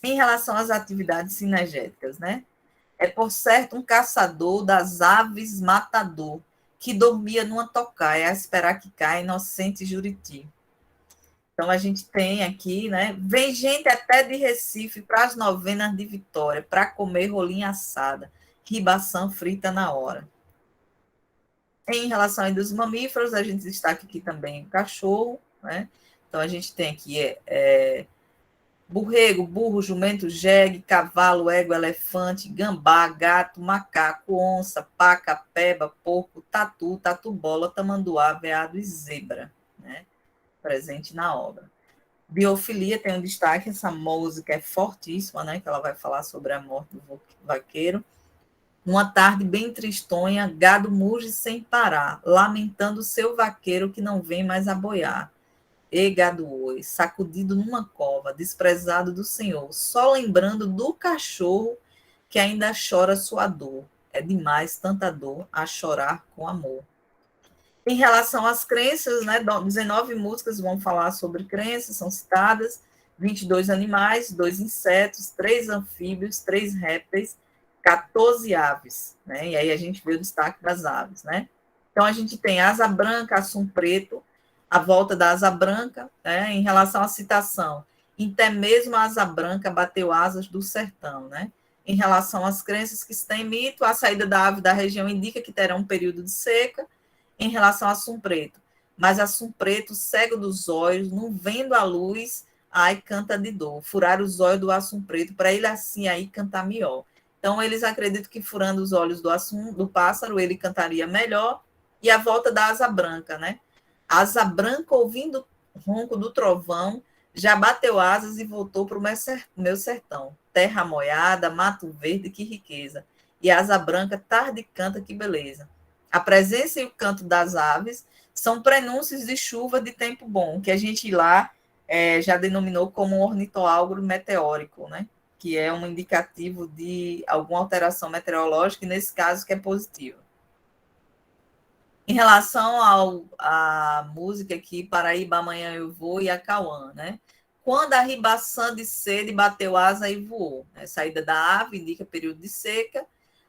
Speaker 1: Em relação às atividades cinegéticas, né, é, por certo, um caçador das aves matador, que dormia numa tocaia a esperar que caia inocente juriti. Então, a gente tem aqui, né, vem gente até de Recife para as novenas de Vitória, para comer rolinha assada, ribação frita na hora. Em relação dos mamíferos, a gente destaca aqui também o cachorro, né? Então, a gente tem aqui borrego, burro, jumento, jegue, cavalo, égua, elefante, gambá, gato, macaco, onça, paca, peba, porco, tatu, tatu-bola, tamanduá, veado e zebra, né? Presente na obra. Biofilia tem um destaque, essa música é fortíssima, né? Que ela vai falar sobre a morte do vaqueiro. Uma tarde bem tristonha, gado muge sem parar, lamentando seu vaqueiro que não vem mais a boiar. E gado oi, sacudido numa cova, desprezado do Senhor, só lembrando do cachorro que ainda chora sua dor. É demais tanta dor a chorar com amor. Em relação às crenças, né, 19 músicas vão falar sobre crenças, são citadas, 22 animais, 2 insetos, 3 anfíbios, 3 répteis, 14 aves, né? E aí a gente vê o destaque das aves, né? Então a gente tem asa branca, assum preto, a volta da asa branca, né? Em relação à citação, até mesmo a asa branca bateu asas do sertão, né? Em relação às crenças que têm mito, a saída da ave da região indica que terá um período de seca. Em relação a assum preto, mas assum preto, cego dos olhos, não vendo a luz, ai canta de dor. Furar os olhos do assum preto para ele assim aí cantar melhor. Então, eles acreditam que furando os olhos do assum, do pássaro, ele cantaria melhor. E a volta da asa branca, né? A asa branca, ouvindo o ronco do trovão, já bateu asas e voltou para o meu sertão. Terra moiada, mato verde, que riqueza. E a asa branca, tarde canta, que beleza. A presença e o canto das aves são prenúncios de chuva de tempo bom, que a gente lá já denominou como um ornitoalgro meteórico, né? Que é um indicativo de alguma alteração meteorológica, e nesse caso que é positiva. Em relação à música aqui, Paraíba, Amanhã Eu Vou e a Cauã, né? Quando a ribação de sede bateu asa e voou. Né? Saída da ave indica período de seca.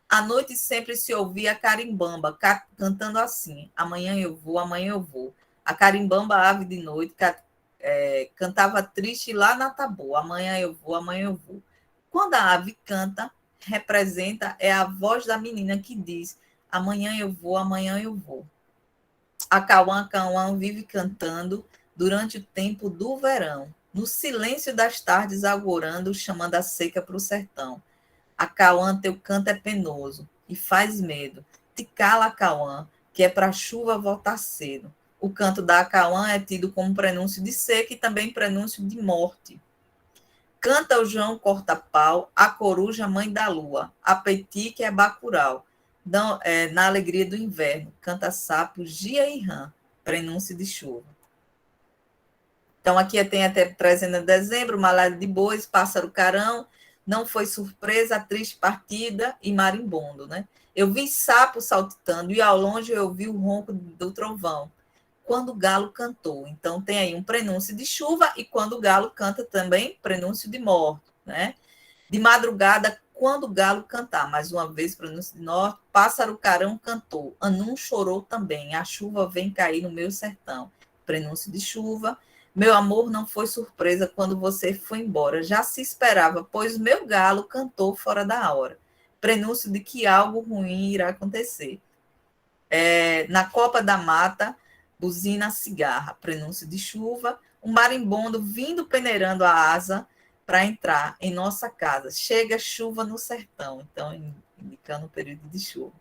Speaker 1: À noite sempre se ouvia a carimbamba, cantando assim, amanhã eu vou. A carimbamba, ave de noite, cantava triste lá na taboa, amanhã eu vou. Quando a ave canta, representa, é a voz da menina que diz, amanhã eu vou. A Cauã vive cantando durante o tempo do verão, no silêncio das tardes agorando, chamando a seca para o sertão. A Cauã, teu canto é penoso e faz medo. Te cala, Cauã, que é para a chuva voltar cedo. O canto da Cauã é tido como prenúncio de seca e também prenúncio de morte. Canta o João corta-pau, a coruja mãe da lua, a Peti, que é bacural. Na alegria do inverno, canta sapo, gia e rã, prenúncio de chuva. Então, aqui tem até 3 de dezembro, malhada de bois, pássaro carão, não foi surpresa a triste partida e marimbondo, né? Eu vi sapo saltitando e ao longe eu vi o ronco do trovão, quando o galo cantou. Então, tem aí um prenúncio de chuva e quando o galo canta também, prenúncio de morte, né? De madrugada, quando o galo cantar, mais uma vez, prenúncio de norte, pássaro carão cantou, anum chorou também, a chuva vem cair no meu sertão, prenúncio de chuva. Meu amor, não foi surpresa quando você foi embora, já se esperava, pois meu galo cantou fora da hora, prenúncio de que algo ruim irá acontecer. Na copa da mata, buzina a cigarra, prenúncio de chuva, um marimbondo vindo peneirando a asa para entrar em nossa casa. Chega chuva no sertão, então indicando o período de chuva.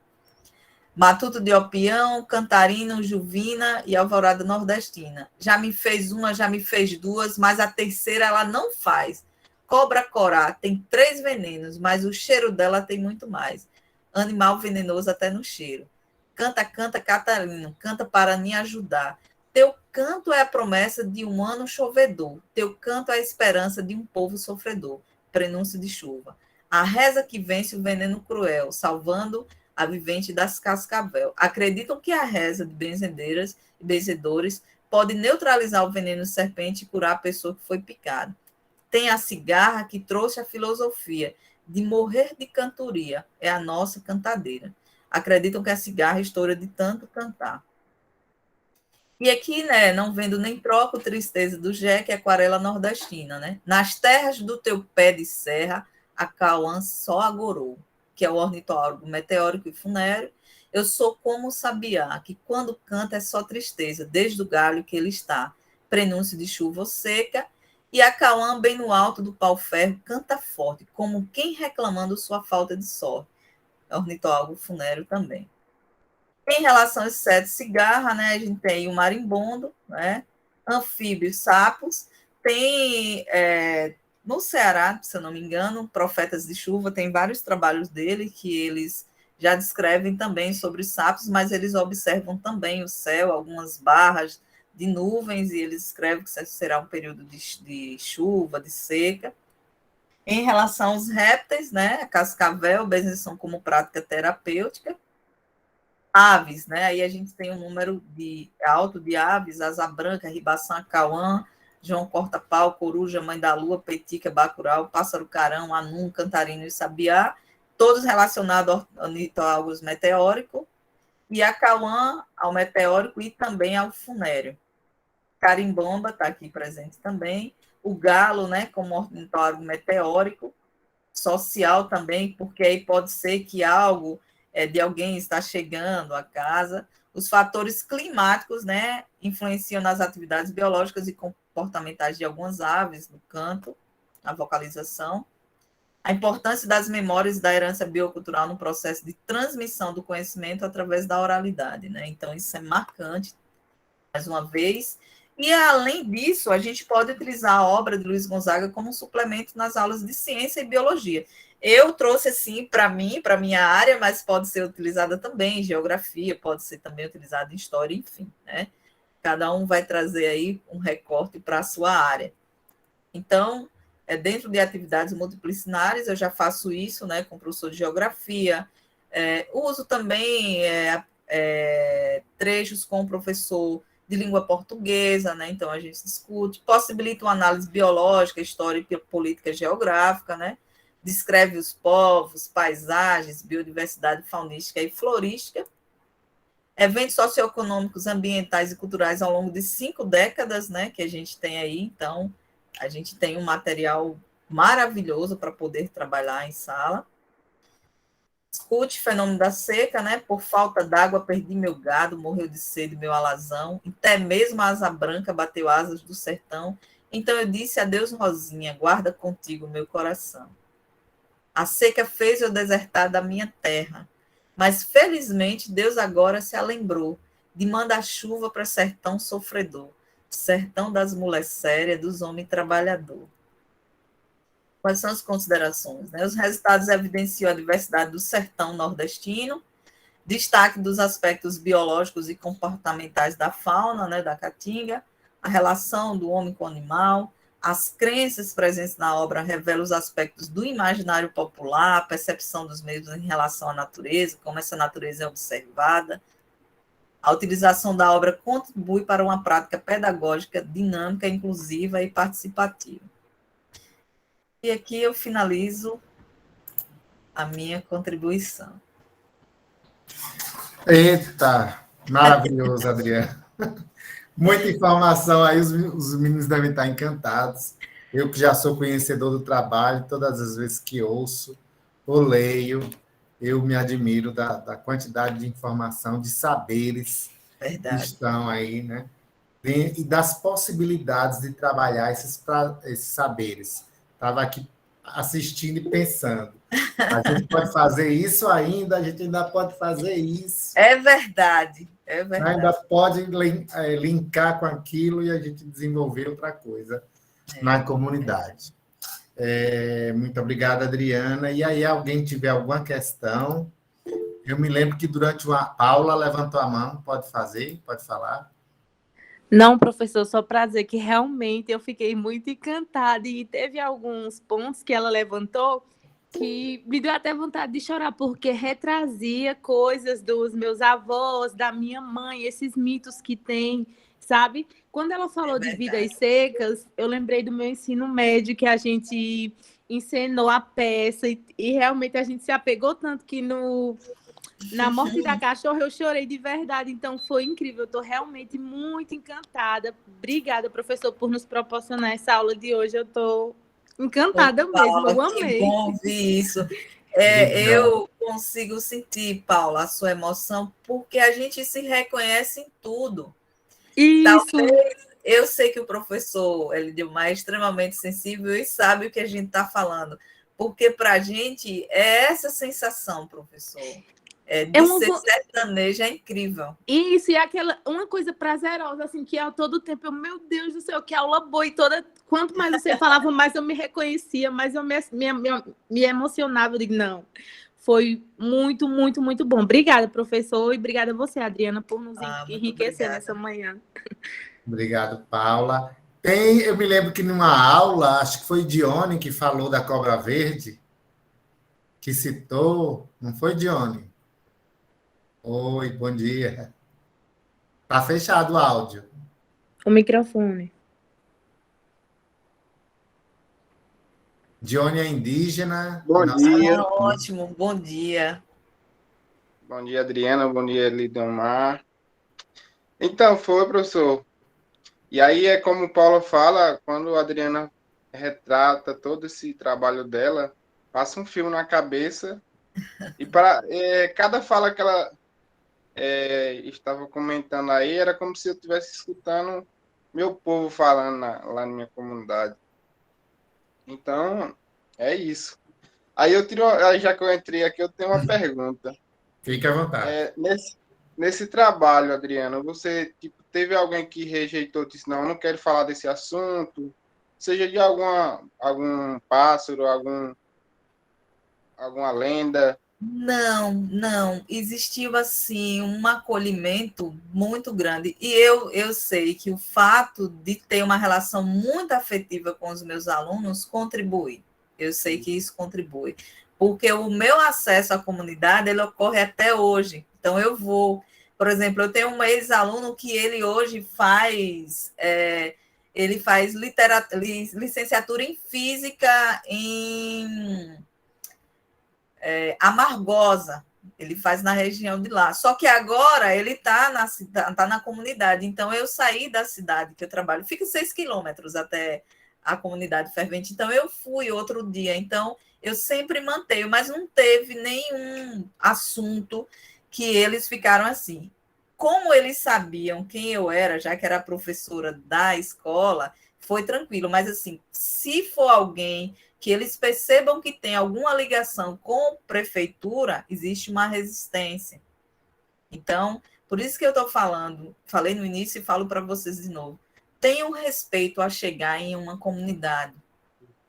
Speaker 1: Matuto de Opião, Cantarino, Juvina e Alvorada Nordestina. Já me fez uma, já me fez duas, mas a terceira ela não faz. Cobra corá tem 3 venenos, mas o cheiro dela tem muito mais. Animal venenoso até no cheiro. Canta, canta, Catarino, canta para me ajudar. Teu canto é a promessa de um ano chovedor. Teu canto é a esperança de um povo sofredor. Prenúncio de chuva. A reza que vence o veneno cruel, salvando a vivente das cascavel. Acreditam que a reza de benzedeiras e benzedores pode neutralizar o veneno de serpente e curar a pessoa que foi picada. Tem a cigarra que trouxe a filosofia de morrer de cantoria, é a nossa cantadeira. Acreditam que a cigarra estoura de tanto cantar. E aqui, né, não vendo nem troco, tristeza do Jeque, aquarela nordestina, né? Nas terras do teu pé de serra, a Cauã só agorou, que é o ornitólogo meteórico e funéreo. Eu sou como o sabiá, que quando canta é só tristeza, desde o galho que ele está, prenúncio de chuva seca, e a Cauã, bem no alto do pau-ferro, canta forte, como quem reclamando sua falta de sorte. É ornitólogo funéreo também. Em relação aos 7 cigarra, né, a gente tem o marimbondo, né, anfíbios, sapos, tem no Ceará, se eu não me engano, Profetas de Chuva, tem vários trabalhos dele que eles já descrevem também sobre os sapos, mas eles observam também o céu, algumas barras de nuvens, e eles escrevem que será um período de chuva, de seca. Em relação aos répteis, né, a cascavel, benção como prática terapêutica. Aves, né? Aí a gente tem um número alto de aves, asa branca, ribação, cauã, João corta-pau, coruja, mãe da lua, petica, bacurau, pássaro carão, anum, cantarino e sabiá. todos relacionados ao ornitólogo meteórico, e a Cauã ao meteórico e também ao funério. Carimbomba está aqui presente também, o galo, né, como ornitólogo meteórico, social também, porque aí pode ser que algo de alguém está chegando à casa. Os fatores climáticos, né, influenciam nas atividades biológicas e comportamentais de algumas aves no canto, na vocalização. A importância das memórias da herança biocultural no processo de transmissão do conhecimento através da oralidade, né? Então, isso é marcante, mais uma vez. E, além disso, a gente pode utilizar a obra de Luiz Gonzaga como um suplemento nas aulas de ciência e biologia. Eu trouxe, assim, para mim, para a minha área, mas pode ser utilizada também em geografia, pode ser também utilizada em história, enfim, né? Cada um vai trazer aí um recorte para a sua área. Então, dentro de atividades multidisciplinares, eu já faço isso, né, com o professor de geografia, uso também trechos com o professor de língua portuguesa, né, então a gente discute, possibilita uma análise biológica, histórica, política, geográfica, né, descreve os povos, paisagens, biodiversidade faunística e florística, eventos socioeconômicos, ambientais e culturais ao longo de 5 décadas, né, que a gente tem aí, então a gente tem um material maravilhoso para poder trabalhar em sala. Discute o fenômeno da seca, né? Por falta d'água, perdi meu gado, morreu de sede meu alazão, até mesmo a asa branca bateu asas do sertão. Então eu disse, adeus, Rosinha, guarda contigo meu coração. A seca fez eu desertar da minha terra, mas felizmente Deus agora se alembrou de mandar chuva para sertão sofredor, sertão das mulheres sérias, dos homens trabalhadores. Quais são as considerações? Né? Os resultados evidenciam a diversidade do sertão nordestino, destaque dos aspectos biológicos e comportamentais da fauna, né, da caatinga, a relação do homem com o animal, as crenças presentes na obra revelam os aspectos do imaginário popular, a percepção dos meios em relação à natureza, como essa natureza é observada. A utilização da obra contribui para uma prática pedagógica dinâmica, inclusiva e participativa. E aqui eu finalizo a minha contribuição.
Speaker 3: Eita, maravilhoso, Adriana. Muita informação aí, os meninos devem estar encantados. Eu que já sou conhecedor do trabalho, todas as vezes que ouço ou leio, eu me admiro da quantidade de informação, de saberes que estão aí, né? E das possibilidades de trabalhar esses saberes. Estava aqui assistindo e pensando. A gente pode fazer isso ainda, a gente ainda pode fazer isso.
Speaker 1: É verdade, é verdade.
Speaker 3: Ainda pode linkar com aquilo e a gente desenvolver outra coisa na comunidade. Muito obrigado, Adriana. E aí, alguém tiver alguma questão? Eu me lembro que durante uma Paula levantou a mão, pode falar.
Speaker 4: Não, professor, só para dizer que realmente eu fiquei muito encantada e teve alguns pontos que ela levantou que me deu até vontade de chorar, porque retrazia coisas dos meus avós, da minha mãe, esses mitos que tem, sabe? Quando ela falou de vidas secas, eu lembrei do meu ensino médio, que a gente encenou a peça e realmente a gente se apegou tanto que na morte da cachorra eu chorei de verdade, então foi incrível, eu estou realmente muito encantada. Obrigada, professor, por nos proporcionar essa aula de hoje, eu estou encantada mesmo, eu amei.
Speaker 1: Que bom ouvir isso. Eu consigo sentir, Paula, a sua emoção, porque a gente se reconhece em tudo.
Speaker 4: Isso.
Speaker 1: Talvez, eu sei que o professor Elidilmar é extremamente sensível e sabe o que a gente está falando, porque para a gente é essa sensação, professor. Ser sertaneja é incrível.
Speaker 4: Isso, e uma coisa prazerosa, assim, que a todo tempo, meu Deus do céu, que aula boa, e quanto mais você falava, mais eu me reconhecia, mais eu me emocionava, eu digo, não, foi muito, muito, muito bom. Obrigada, professor, e obrigada a você, Adriana, por nos enriquecer nessa manhã.
Speaker 3: Obrigado, Paula. Eu me lembro que numa aula, acho que foi Dione que falou da cobra verde, que citou, não foi, Dione? Oi, bom dia. Está fechado o áudio.
Speaker 4: O microfone.
Speaker 3: Dione é indígena.
Speaker 5: Bom dia.
Speaker 1: Ótimo, bom dia.
Speaker 5: Bom dia, Adriana. Bom dia, Lidomar. Então, professor. E aí é como o Paulo fala, quando a Adriana retrata todo esse trabalho dela, passa um filme na cabeça e para cada fala que ela estava comentando aí era como se eu estivesse escutando meu povo falando lá na minha comunidade. Então, é isso. Aí já que eu entrei aqui, eu tenho uma pergunta.
Speaker 3: Fique à vontade.
Speaker 5: Nesse trabalho, Adriana, você teve alguém que rejeitou, disse, não quero falar desse assunto, seja de algum pássaro, alguma lenda?
Speaker 1: Não. Existiu, assim, um acolhimento muito grande. E eu sei que o fato de ter uma relação muito afetiva com os meus alunos contribui. Eu sei que isso contribui. Porque o meu acesso à comunidade, ele ocorre até hoje. Então, por exemplo, eu tenho um ex-aluno que ele hoje faz licenciatura em física em Amargosa, ele faz na região de lá. Só que agora ele está na comunidade. Então, eu saí da cidade que eu trabalho, fica 6 quilômetros até a comunidade fervente. Então, eu fui outro dia. Então, eu sempre mantenho, mas não teve nenhum assunto que eles ficaram assim. Como eles sabiam quem eu era, já que era professora da escola, foi tranquilo. Mas, assim, se for alguém que eles percebam que tem alguma ligação com prefeitura, existe uma resistência. Então, por isso que eu estou falei no início e falo para vocês de novo, tenham respeito a chegar em uma comunidade,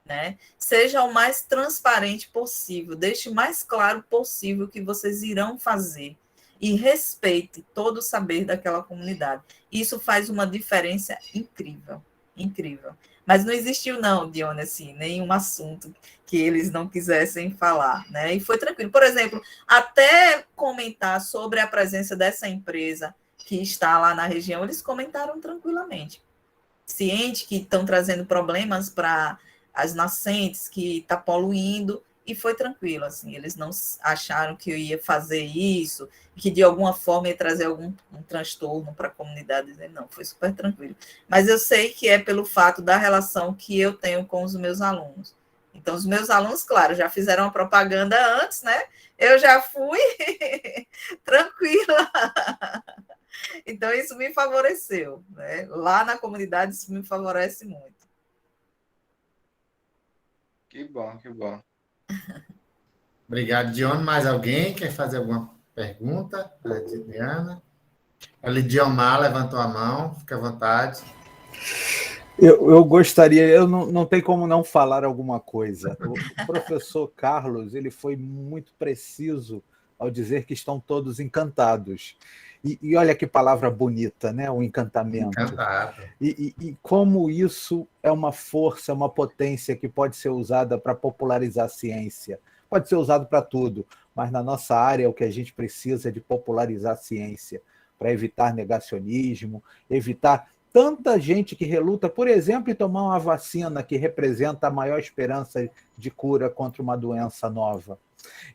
Speaker 1: né? Seja o mais transparente possível, deixe o mais claro possível o que vocês irão fazer e respeite todo o saber daquela comunidade. Isso faz uma diferença incrível, incrível. Mas não existiu, não, Dione, assim, nenhum assunto que eles não quisessem falar, né? E foi tranquilo. Por exemplo, até comentar sobre a presença dessa empresa que está lá na região, eles comentaram tranquilamente. Ciente que estão trazendo problemas para as nascentes, que está poluindo, e foi tranquilo, assim, eles não acharam que eu ia fazer isso, que de alguma forma ia trazer um transtorno para a comunidade, não, foi super tranquilo. Mas eu sei que é pelo fato da relação que eu tenho com os meus alunos. Então, os meus alunos, claro, já fizeram uma propaganda antes, né? Eu já fui tranquila. Então, isso me favoreceu, né? Lá na comunidade, isso me favorece muito.
Speaker 5: Que bom, que bom.
Speaker 3: Obrigado, Dione. Mais alguém quer fazer alguma pergunta para a Adriana? A Lidiomar levantou a mão, fica à vontade.
Speaker 6: Eu gostaria, eu não tem como não falar alguma coisa. O professor Carlos, ele foi muito preciso ao dizer que estão todos encantados. E olha que palavra bonita, né? O encantamento.
Speaker 3: Encantado.
Speaker 6: E como isso é uma força, uma potência que pode ser usada para popularizar a ciência. Pode ser usado para tudo, mas na nossa área o que a gente precisa é de popularizar a ciência, para evitar negacionismo, evitar tanta gente que reluta, por exemplo, em tomar uma vacina que representa a maior esperança de cura contra uma doença nova.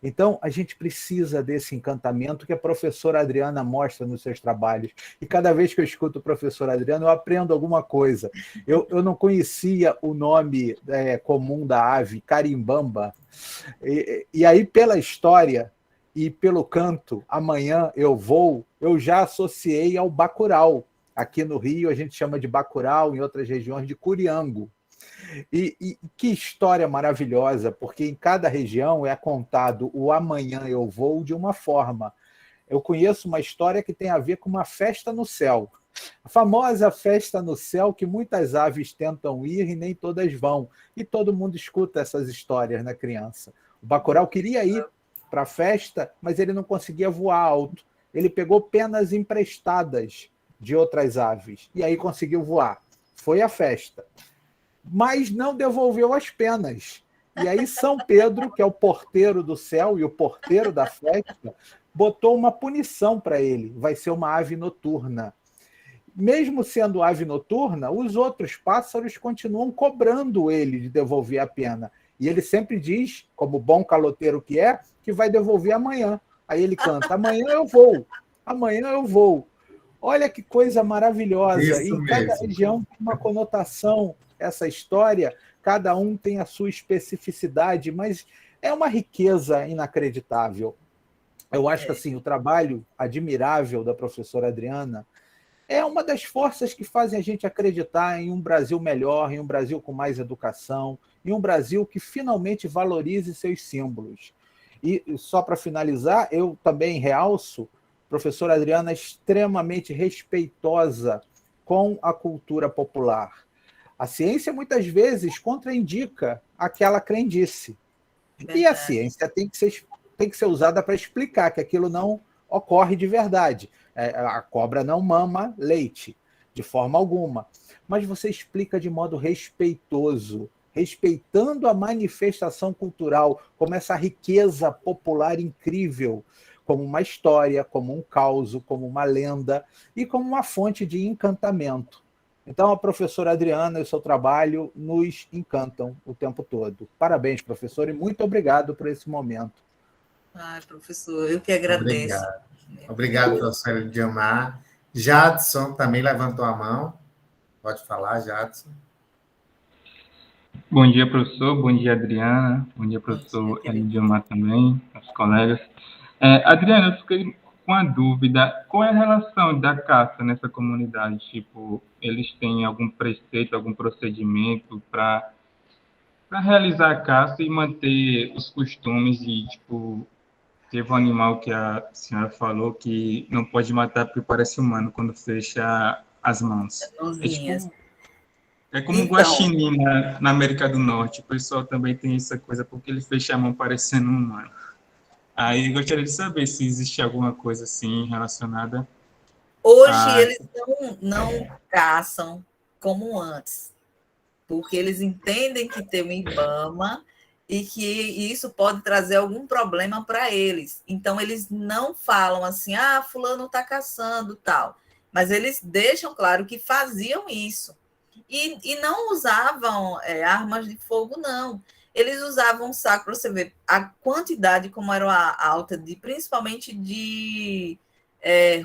Speaker 6: Então, a gente precisa desse encantamento que a professora Adriana mostra nos seus trabalhos. E cada vez que eu escuto o professor Adriano, eu aprendo alguma coisa. Eu não conhecia o nome comum da ave, carimbamba. E aí, pela história e pelo canto, amanhã eu vou, eu já associei ao bacurau. Aqui no Rio, a gente chama de bacurau, em outras regiões de curiango. E que história maravilhosa, porque em cada região é contado o amanhã eu vou de uma forma. Eu conheço uma história que tem a ver com uma festa no céu. A famosa festa no céu que muitas aves tentam ir e nem todas vão. E todo mundo escuta essas histórias na criança. O bacurau queria ir para a festa, mas ele não conseguia voar alto. Ele pegou penas emprestadas de outras aves e aí conseguiu voar. Foi a festa. Mas não devolveu as penas. E aí São Pedro, que é o porteiro do céu e o porteiro da festa, botou uma punição para ele. Vai ser uma ave noturna. Mesmo sendo ave noturna, os outros pássaros continuam cobrando ele de devolver a pena. E ele sempre diz, como bom caloteiro que é, que vai devolver amanhã. Aí ele canta: amanhã eu vou, amanhã eu vou. Olha que coisa maravilhosa. E
Speaker 3: Isso
Speaker 6: cada
Speaker 3: mesmo.
Speaker 6: região tem uma conotação, essa história, cada um tem a sua especificidade, mas é uma riqueza inacreditável. Eu acho que assim, o trabalho admirável da professora Adriana é uma das forças que fazem a gente acreditar em um Brasil melhor, em um Brasil com mais educação, em um Brasil que finalmente valorize seus símbolos. E só para finalizar, eu também realço, professora Adriana é extremamente respeitosa com a cultura popular. A ciência muitas vezes contraindica aquela crendice. E a
Speaker 1: Verdade.
Speaker 6: ciência tem que ser usada para explicar que aquilo não ocorre de verdade. A cobra não mama leite, de forma alguma. Mas você explica de modo respeitoso, respeitando a manifestação cultural, como essa riqueza popular incrível, como uma história, como um caos, como uma lenda e como uma fonte de encantamento. Então, a professora Adriana e o seu trabalho nos encantam o tempo todo. Parabéns, professor, e muito obrigado por esse momento.
Speaker 1: Ai, professor, eu que agradeço.
Speaker 3: Obrigado. Obrigado, professor Elidiomar. Jadson também levantou a mão. Pode falar, Jadson.
Speaker 7: Bom dia, professor. Bom dia, Adriana. Bom dia,
Speaker 1: Bom dia,
Speaker 7: professor
Speaker 1: querido.
Speaker 7: Elidiomar também, os colegas. Adriana, eu fiquei com a dúvida. Qual é a relação da caça nessa comunidade? Tipo, eles têm algum preceito, algum procedimento para realizar a caça e manter os costumes de, tipo, teve um animal que a senhora falou que não pode matar porque parece humano quando fecha as mãos.
Speaker 1: Mãozinhas.
Speaker 7: É como o
Speaker 1: Então,
Speaker 7: guaxinim na América do Norte. O pessoal também tem essa coisa porque ele fecha a mão parecendo um humano. Aí gostaria de saber se existe alguma coisa assim relacionada
Speaker 1: hoje
Speaker 7: a...
Speaker 1: eles não caçam como antes, porque eles entendem que tem um IBAMA e que isso pode trazer algum problema para eles. Então, eles não falam assim, fulano está caçando, tal. Mas eles deixam claro que faziam isso. E não usavam armas de fogo, não. Eles usavam um saco, para você ver a quantidade, como era alta, principalmente de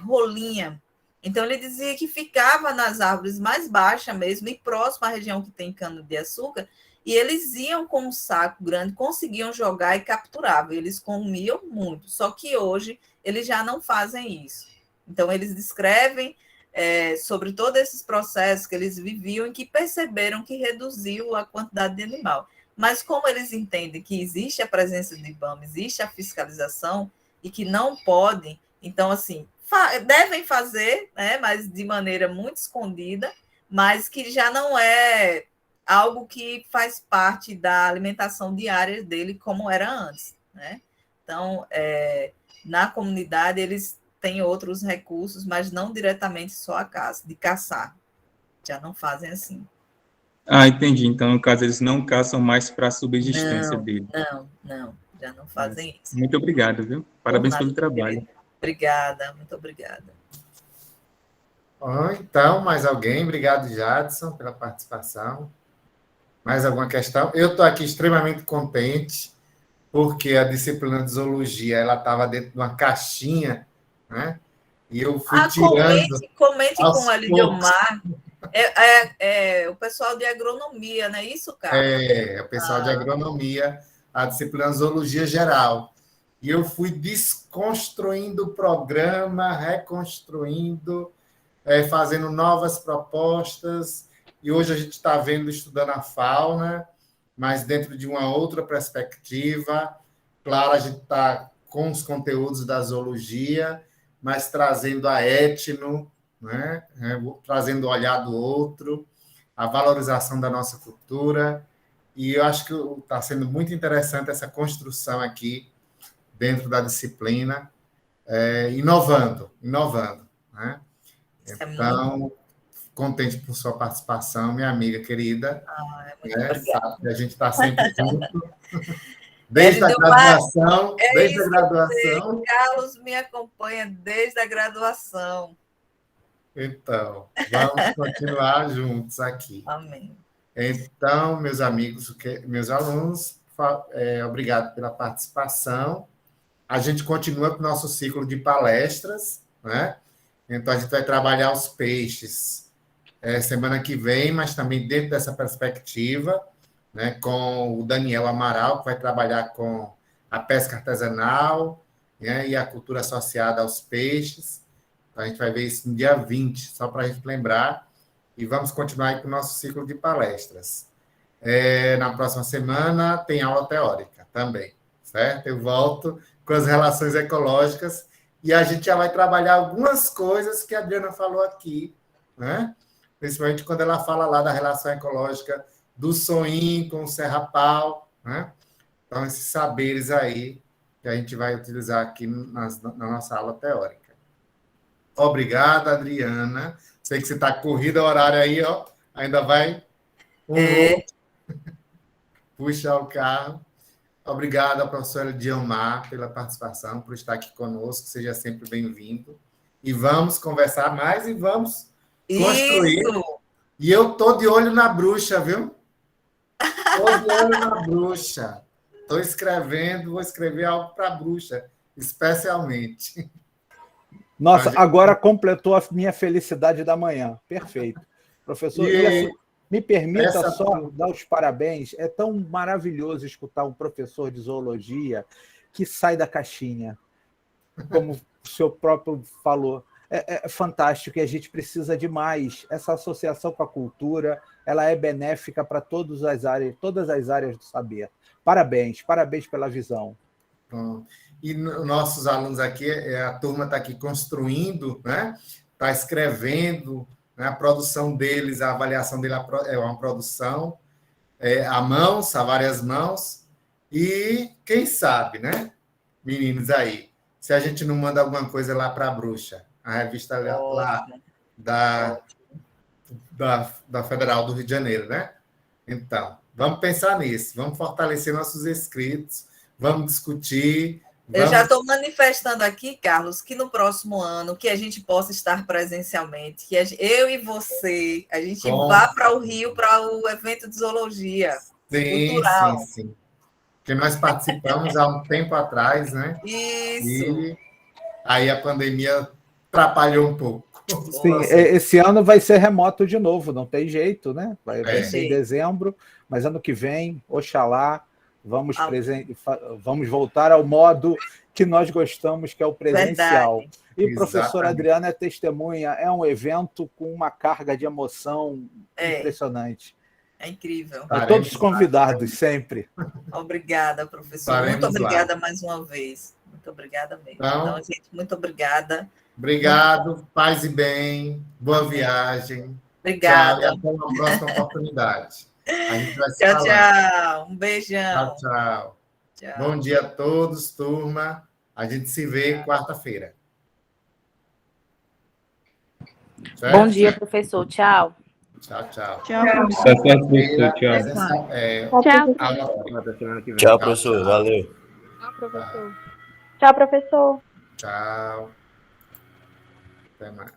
Speaker 1: rolinha. Então, ele dizia que ficava nas árvores mais baixas mesmo, e próximo à região que tem cana-de-açúcar, e eles iam com um saco grande, conseguiam jogar e capturavam. Eles comiam muito, só que hoje eles já não fazem isso. Então, eles descrevem sobre todos esses processos que eles viviam e que perceberam que reduziu a quantidade de animal. Mas como eles entendem que existe a presença de IBAMA, existe a fiscalização e que não podem, então, assim, devem fazer, né, mas de maneira muito escondida, mas que já não é algo que faz parte da alimentação diária dele como era antes, né? Então, na comunidade, eles têm outros recursos, mas não diretamente só a caça, de caçar. Já não fazem assim.
Speaker 7: entendi. Então, no caso, eles não caçam mais para a subsistência dele.
Speaker 1: Não. Já não fazem isso.
Speaker 7: Muito obrigado, viu?
Speaker 1: Por
Speaker 7: Parabéns
Speaker 1: nada,
Speaker 7: pelo trabalho.
Speaker 1: querido. Obrigada, muito obrigada.
Speaker 3: Então, mais alguém? Obrigado, Jadson, pela participação. Mais alguma questão? Eu estou aqui extremamente contente, porque a disciplina de zoologia ela estava dentro de uma caixinha, né? E eu fui tirando.
Speaker 1: Comente com
Speaker 3: aos
Speaker 1: o Elidiomar. O pessoal de agronomia, não é isso, Carlos?
Speaker 3: o pessoal de agronomia, a disciplina de zoologia geral. E eu fui desconstruindo o programa, reconstruindo, fazendo novas propostas. E hoje a gente está estudando a fauna, mas dentro de uma outra perspectiva. Claro, a gente está com os conteúdos da zoologia, mas trazendo a etno, né? Trazendo o olhar do outro, a valorização da nossa cultura. E eu acho que está sendo muito interessante essa construção aqui dentro da disciplina, inovando, né? Então, contente por sua participação, minha amiga querida.
Speaker 1: Muito obrigada.
Speaker 3: Sabe que a gente está sempre junto. Desde a graduação. Desde a graduação.
Speaker 1: Carlos me acompanha desde a graduação.
Speaker 3: Então, vamos continuar juntos aqui.
Speaker 1: Amém.
Speaker 3: Então, meus amigos, meus alunos, obrigado pela participação. A gente continua com o nosso ciclo de palestras, né? Então, a gente vai trabalhar os peixes semana que vem, mas também dentro dessa perspectiva, né? Com o Daniel Amaral, que vai trabalhar com a pesca artesanal, né? E a cultura associada aos peixes. Então, a gente vai ver isso no dia 20, só para a gente lembrar. E vamos continuar aí com o nosso ciclo de palestras. Na próxima semana tem aula teórica também, certo? Eu volto com as relações ecológicas e a gente já vai trabalhar algumas coisas que a Adriana falou aqui, né? Principalmente quando ela fala lá da relação ecológica do Soim com o Serra-Pau, né? Então, esses saberes aí que a gente vai utilizar aqui na nossa aula teórica. Obrigada, Adriana. Sei que você está corrida horário aí, ó. Ainda vai puxar o carro. Obrigado, professora Diomar, pela participação, por estar aqui conosco. Seja sempre bem-vindo. E vamos conversar mais e vamos construir.
Speaker 1: Isso!
Speaker 3: E eu estou de olho na bruxa, viu? Estou de olho na bruxa. Estou escrevendo, vou escrever algo para a bruxa, especialmente.
Speaker 6: Nossa, agora completou a minha felicidade da manhã. Perfeito. Professor, e assim, me permita só dar os parabéns. É tão maravilhoso escutar um professor de zoologia que sai da caixinha, como o senhor próprio falou. É fantástico e a gente precisa de mais. Essa associação com a cultura, ela é benéfica para todas as áreas do saber. Parabéns, parabéns pela visão.
Speaker 3: E nossos alunos aqui, a turma está aqui construindo, né? Está escrevendo, né? A produção deles, a avaliação dele é uma produção a mãos, a várias mãos, e quem sabe, né, meninos aí, se a gente não manda alguma coisa lá para a Bruxa, a revista lá da Federal do Rio de Janeiro, né? Então, vamos pensar nisso, vamos fortalecer nossos escritos, vamos discutir.
Speaker 1: Eu já estou manifestando aqui, Carlos, que no próximo ano que a gente possa estar presencialmente, que eu e você, a gente vá para o Rio para o evento de zoologia cultural.
Speaker 3: Sim. Que nós participamos há um tempo atrás, né?
Speaker 1: Isso.
Speaker 3: E aí a pandemia atrapalhou um pouco.
Speaker 6: Sim, esse ano vai ser remoto de novo, não tem jeito, né? Vai ser em dezembro, mas ano que vem, oxalá, vamos voltar ao modo que nós gostamos, que é o presencial. Verdade. E professora Adriana é testemunha, é um evento com uma carga de emoção impressionante.
Speaker 1: É incrível.
Speaker 6: Todos convidados, sempre.
Speaker 1: Obrigada, professor. Muito obrigada mais uma vez. Muito obrigada mesmo. Então, gente, muito obrigada.
Speaker 3: Obrigado, paz e bem, boa viagem.
Speaker 1: Obrigada.
Speaker 3: Tchau, e até uma próxima oportunidade. A gente vai se
Speaker 1: tchau. Um beijão.
Speaker 3: Tchau. Bom dia a todos, turma. A gente se vê quarta-feira.
Speaker 4: Bom dia, professor. Tchau.
Speaker 3: Tchau.
Speaker 4: Tchau, professor.
Speaker 8: Tchau, professor. Valeu.
Speaker 4: Tchau, professor.
Speaker 9: Tchau, professor.
Speaker 3: Tchau. Até mais.